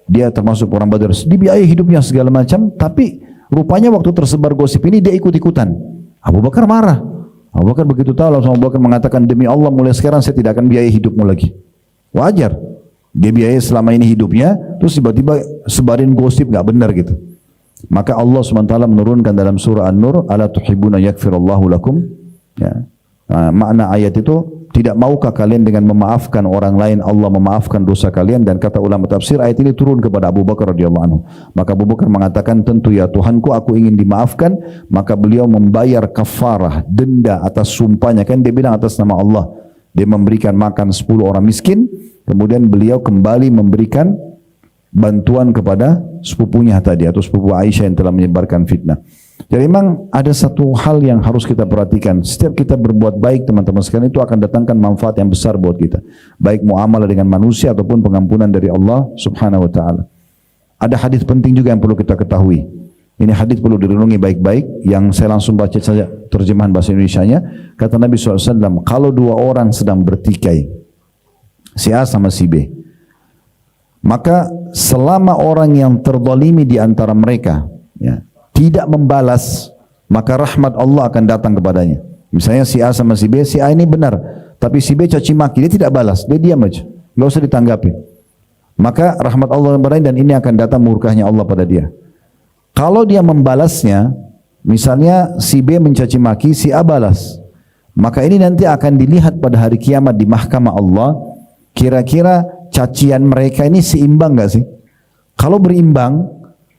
Dia termasuk orang Badar, dibiayai hidupnya segala macam, tapi rupanya waktu tersebar gosip ini dia ikut-ikutan. Abu Bakar marah. Abu Bakar begitu tahu, langsung Abu Bakar mengatakan, demi Allah mulai sekarang saya tidak akan biayai hidupmu lagi. Wajar. Dia biayai selama ini hidupnya, terus tiba-tiba sebarin gosip gak benar gitu. Maka Allah SWT menurunkan dalam surah An-Nur, ala tuhibbuna yakfirallahu lakum ya. Nah, makna ayat itu, tidak maukah kalian dengan memaafkan orang lain Allah memaafkan dosa kalian? Dan kata ulama tafsir, ayat ini turun kepada Abu Bakar radhiyallahu anhu. Maka Abu Bakar mengatakan, tentu ya Tuhanku, aku ingin dimaafkan. Maka beliau membayar kafarah, denda atas sumpahnya. Kan dia bilang atas nama Allah, dia memberikan makan 10 orang miskin. Kemudian beliau kembali memberikan bantuan kepada sepupunya tadi, atau sepupu Aisyah yang telah menyebarkan fitnah. Jadi memang ada satu hal yang harus kita perhatikan. Setiap kita berbuat baik teman-teman sekalian, itu akan datangkan manfaat yang besar buat kita. Baik muamalah dengan manusia ataupun pengampunan dari Allah Subhanahu wa taala. Ada hadis penting juga yang perlu kita ketahui. Ini hadis perlu direnungi baik-baik, yang saya langsung baca saja terjemahan bahasa Indonesianya. Kata Nabi SAW, kalau 2 orang sedang bertikai, si A sama si B, maka selama orang yang terzalimi di antara mereka ya, tidak membalas, maka rahmat Allah akan datang kepadanya. Misalnya si A sama si B, si A ini benar, tapi si B caci maki, dia tidak balas, dia diam aja, nggak usah ditanggapi. Maka rahmat Allah kepadanya, dan ini akan datang murkahnya Allah pada dia. Kalau dia membalasnya, misalnya si B mencaci maki, si A balas, maka ini nanti akan dilihat pada hari kiamat di mahkamah Allah, kira-kira cacian mereka ini seimbang gak sih? Kalau berimbang,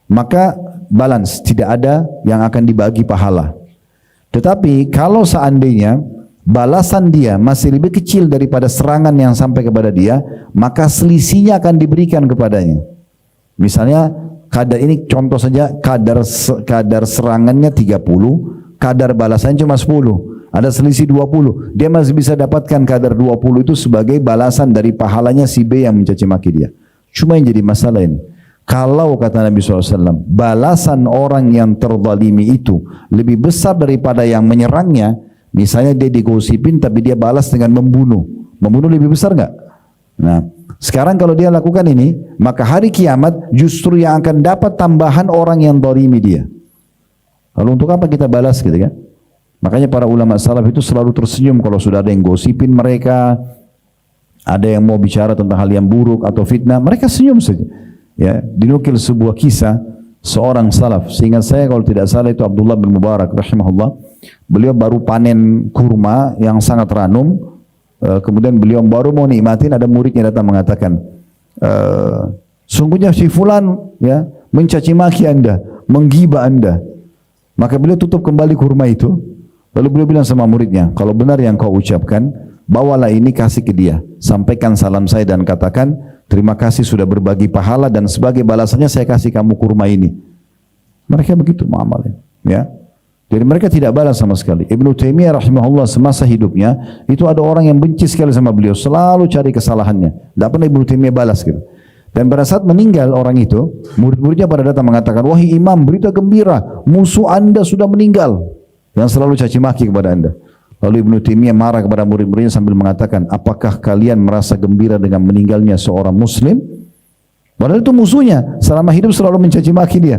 maka balance, tidak ada yang akan dibagi pahala. Tetapi kalau seandainya balasan dia masih lebih kecil daripada serangan yang sampai kepada dia, maka selisihnya akan diberikan kepadanya. Misalnya kadar ini contoh saja, kadar serangannya 30, kadar balasannya cuma 10. Ada selisih 20, dia masih bisa dapatkan kadar 20 itu sebagai balasan dari pahalanya si B yang mencaci maki dia. Cuma yang jadi masalah ini, Kalau kata Nabi SAW, balasan orang yang terzalimi itu lebih besar daripada yang menyerangnya, misalnya dia digosipin tapi dia balas dengan membunuh. Membunuh lebih besar enggak? Nah, sekarang kalau dia lakukan ini, maka hari kiamat justru yang akan dapat tambahan orang yang zalimi dia. Lalu untuk apa kita balas gitu kan? Makanya para ulama salaf itu selalu tersenyum kalau sudah ada yang gosipin mereka, ada yang mau bicara tentang hal yang buruk atau fitnah, mereka senyum saja. Ya, dinukil sebuah kisah seorang salaf. Seingat saya kalau tidak salah itu Abdullah bin Mubarak rahimahullah. Beliau baru panen kurma yang sangat ranum. Kemudian beliau baru mau nikmatin, ada muridnya datang mengatakan, sungguhnya si fulan ya mencaci maki Anda, menggibah Anda. Maka beliau tutup kembali kurma itu. Lalu beliau bilang sama muridnya, kalau benar yang kau ucapkan, bawalah ini kasih ke dia. Sampaikan salam saya dan katakan, terima kasih sudah berbagi pahala dan sebagai balasannya saya kasih kamu kurma ini. Mereka begitu muamalnya. Ya. Jadi mereka tidak balas sama sekali. Ibnu Taimiyah rahimahullah semasa hidupnya, itu ada orang yang benci sekali sama beliau. Selalu cari kesalahannya. Tidak pernah Ibnu Taimiyah balas gitu. Dan pada saat meninggal orang itu, murid-muridnya pada datang mengatakan, wahai imam, berita gembira, musuh anda sudah meninggal. Yang selalu caci maki kepada anda. Lalu Ibnu Taimiyah marah kepada murid-muridnya sambil mengatakan, apakah kalian merasa gembira dengan meninggalnya seorang muslim? Padahal itu musuhnya, selama hidup selalu mencaci maki dia.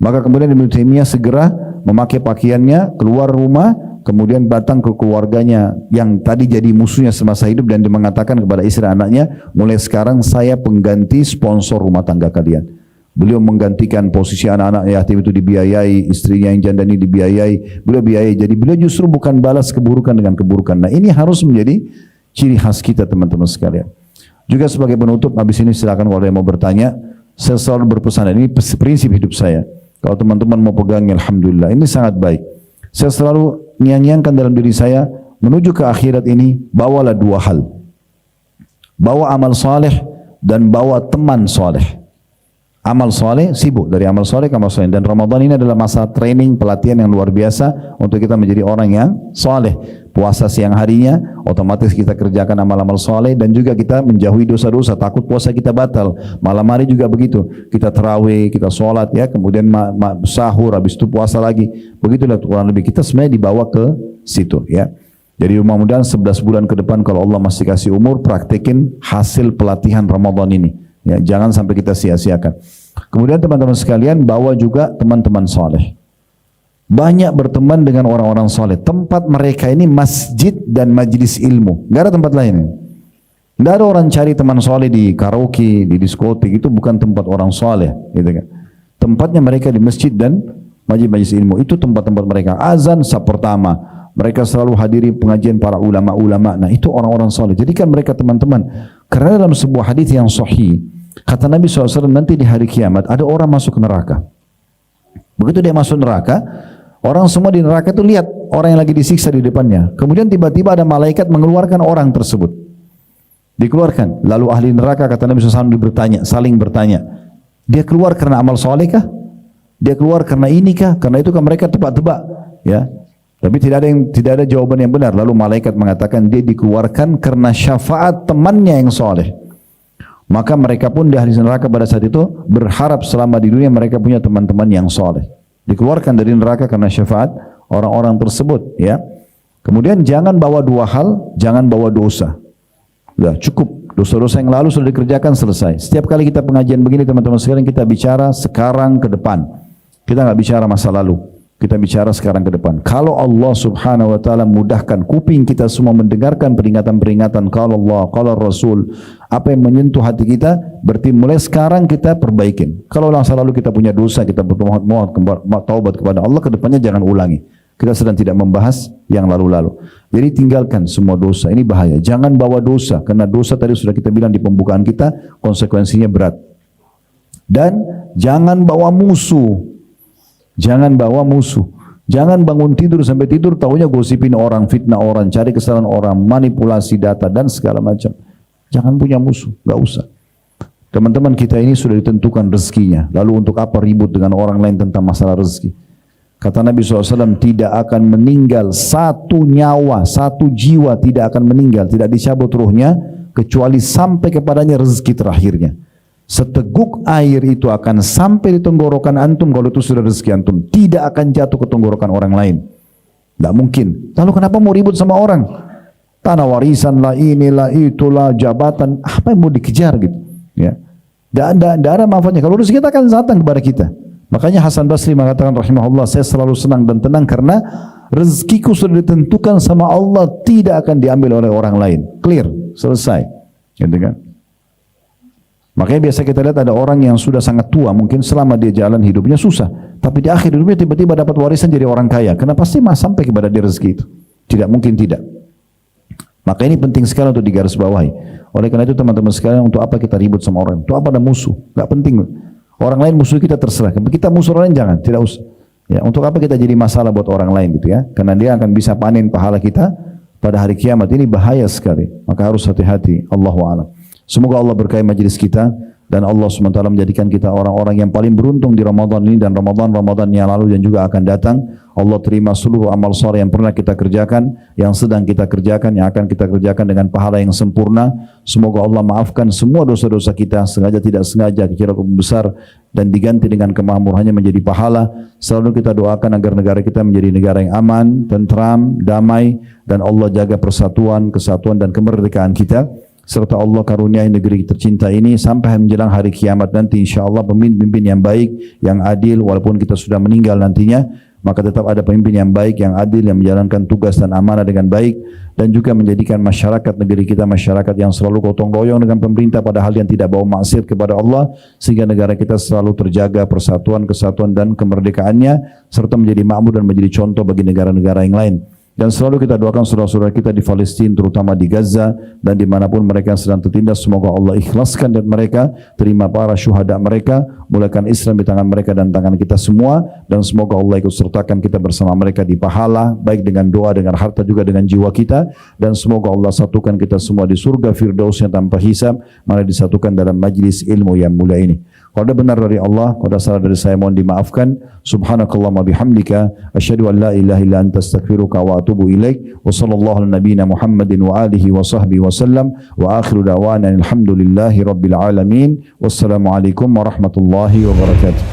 Maka kemudian Ibnu Taimiyah segera memakai pakaiannya, keluar rumah, kemudian datang ke keluarganya yang tadi jadi musuhnya semasa hidup dan dia mengatakan kepada istri anaknya, mulai sekarang saya pengganti sponsor rumah tangga kalian. Beliau menggantikan posisi anak-anak yatim itu dibiayai, istrinya yang janda ini dibiayai, beliau biayai. Jadi beliau justru bukan balas keburukan dengan keburukan. Nah ini harus menjadi ciri khas kita teman-teman sekalian. Juga sebagai penutup, habis ini silakan kalau yang mau bertanya, saya selalu berpesan, ini prinsip hidup saya. Kalau teman-teman mau pegangnya, alhamdulillah, ini sangat baik. Saya selalu niang-niangkan dalam diri saya, menuju ke akhirat ini, bawalah dua hal. Bawa amal saleh dan bawa teman saleh. Amal soleh, sibuk dari amal soleh ke amal soleh. Dan Ramadan ini adalah masa training, pelatihan yang luar biasa untuk kita menjadi orang yang soleh. Puasa siang harinya, otomatis kita kerjakan amal-amal soleh dan juga kita menjauhi dosa-dosa, takut puasa kita batal. Malam hari juga begitu, kita tarawih, kita sholat ya, kemudian sahur, habis itu puasa lagi. Begitulah kurang lebih kita sebenarnya dibawa ke situ ya. Jadi mudah-mudahan 11 bulan ke depan kalau Allah masih kasih umur, praktekin hasil pelatihan Ramadan ini. Ya, jangan sampai kita sia-siakan. Kemudian teman-teman sekalian, bawa juga teman-teman soleh. Banyak berteman dengan orang-orang soleh. Tempat mereka ini masjid dan majlis ilmu. Gak ada tempat lain. Gak ada orang cari teman soleh di karaoke, di diskotik. Itu bukan tempat orang soleh. Gitu kan. Tempatnya mereka di masjid dan majlis ilmu. Itu tempat-tempat mereka. Azan saat pertama. Mereka selalu hadiri pengajian para ulama-ulama. Nah itu orang-orang soleh. Jadikan mereka teman-teman. Karena dalam sebuah hadis yang sahih, kata Nabi SAW, nanti di hari kiamat ada orang masuk neraka. Begitu dia masuk neraka, orang semua di neraka itu lihat orang yang lagi disiksa di depannya. Kemudian tiba-tiba ada malaikat mengeluarkan orang tersebut. Dikeluarkan. Lalu ahli neraka, kata Nabi SAW, bertanya, saling bertanya. Dia keluar karena amal soleh kah? Dia keluar karena ini kah? Karena itu kan mereka tebak-tebak. Ya. Tapi tidak ada jawaban yang benar. Lalu malaikat mengatakan dia dikeluarkan karena syafaat temannya yang soleh. Maka mereka pun di ahli neraka pada saat itu berharap selama di dunia mereka punya teman-teman yang soleh. Dikeluarkan dari neraka karena syafaat orang-orang tersebut. Ya. Kemudian jangan bawa dua hal, jangan bawa dosa. Sudah cukup. Dosa-dosa yang lalu sudah dikerjakan, selesai. Setiap kali kita pengajian begini teman-teman sekalian, kita bicara sekarang ke depan. Kita nggak bicara masa lalu. Kita bicara sekarang ke depan. Kalau Allah subhanahu wa ta'ala mudahkan kuping kita semua mendengarkan peringatan-peringatan kalau Allah, kalau Rasul, apa yang menyentuh hati kita, berarti mulai sekarang kita perbaikin. Kalau masa lalu kita punya dosa, kita mohon taubat kepada Allah, ke depannya jangan ulangi. Kita sedang tidak membahas yang lalu-lalu. Jadi tinggalkan semua dosa, ini bahaya. Jangan bawa dosa, karena dosa tadi sudah kita bilang di pembukaan kita, konsekuensinya berat. Dan jangan bawa musuh. Jangan bawa musuh. Jangan bangun tidur sampai tidur tahunya gosipin orang, fitnah orang, cari kesalahan orang, manipulasi data dan segala macam. Jangan punya musuh, gak usah. Teman-teman kita ini sudah ditentukan rezekinya. Lalu untuk apa ribut dengan orang lain tentang masalah rezeki? Kata Nabi SAW, tidak akan meninggal satu nyawa, satu jiwa tidak akan meninggal, tidak dicabut ruhnya kecuali sampai kepadanya rezeki terakhirnya. seteguk air itu akan sampai di tenggorokan antum kalau itu sudah rezeki antum, tidak akan jatuh ke tenggorokan orang lain. Tidak mungkin. Lalu kenapa mau ribut sama orang? Tanah warisan lah, inilah, itulah, jabatan, apa yang mau dikejar gitu? Ya, tidak ada manfaatnya. Kalau rezeki kita akan datang kepada kita. Makanya Hasan Basri mengatakan rahimahullah, saya selalu senang dan tenang karena rezekiku sudah ditentukan sama Allah, tidak akan diambil oleh orang lain. Clear, selesai. Gitu kan? Makanya biasa kita lihat ada orang yang sudah sangat tua, mungkin selama dia jalan hidupnya susah, tapi di akhir hidupnya tiba-tiba dapat warisan jadi orang kaya. Karena pasti sampai kepada dia rezeki itu. Tidak mungkin tidak. Maka ini penting sekali untuk digarisbawahi. Oleh karena itu teman-teman sekalian, untuk apa kita ribut sama orang? Untuk apa ada musuh? Gak penting. Orang lain musuh kita terserah. Kita musuh orang lain jangan, tidak usah. Ya, untuk apa kita jadi masalah buat orang lain gitu ya? Karena dia akan bisa panen pahala kita pada hari kiamat. Ini bahaya sekali. Maka harus hati-hati. Allahu a'lam. Semoga Allah berkahi majelis kita dan Allah SWT menjadikan kita orang-orang yang paling beruntung di Ramadan ini dan Ramadan yang lalu dan juga akan datang. Allah terima seluruh amal saleh yang pernah kita kerjakan, yang sedang kita kerjakan, yang akan kita kerjakan dengan pahala yang sempurna. Semoga Allah maafkan semua dosa-dosa kita, sengaja tidak sengaja, kecil ataupun besar, dan diganti dengan kemakmurannya menjadi pahala. Selalu kita doakan agar negara kita menjadi negara yang aman, tentram, damai, dan Allah jaga persatuan, kesatuan dan kemerdekaan kita. Serta Allah karuniai negeri tercinta ini sampai menjelang hari kiamat nanti, insyaallah pemimpin yang baik, yang adil, walaupun kita sudah meninggal nantinya, maka tetap ada pemimpin yang baik, yang adil, yang menjalankan tugas dan amanah dengan baik, dan juga menjadikan masyarakat negeri kita masyarakat yang selalu gotong royong dengan pemerintah pada hal yang tidak bawa maksiat kepada Allah, sehingga negara kita selalu terjaga persatuan, kesatuan dan kemerdekaannya, serta menjadi makmur dan menjadi contoh bagi negara-negara yang lain. Dan selalu kita doakan saudara-saudara kita di Palestina, terutama di Gaza dan dimanapun mereka yang sedang tertindas, semoga Allah ikhlaskan dan mereka terima para syuhada mereka, mulakan Islam di tangan mereka dan tangan kita semua, dan semoga Allah ikut sertakan kita bersama mereka di pahala, baik dengan doa, dengan harta, juga dengan jiwa kita, dan semoga Allah satukan kita semua di surga Firdausnya tanpa hisab, mana disatukan dalam majlis ilmu yang mulia ini. Kalau ada benar dari Allah, kalau ada salah dari saya mohon dimaafkan. Subhanakallahumma bihamdika asyhadu an la ilaha illa anta astaghfiruka wa atubu ilaik. Wa sallallahu ala nabiyyina Muhammadin wa alihi wa sahbihi wa sallam. Wa akhiru da'wana alhamdulillahi rabbil alamin. Wassalamu alaikum warahmatullahi wabarakatuh.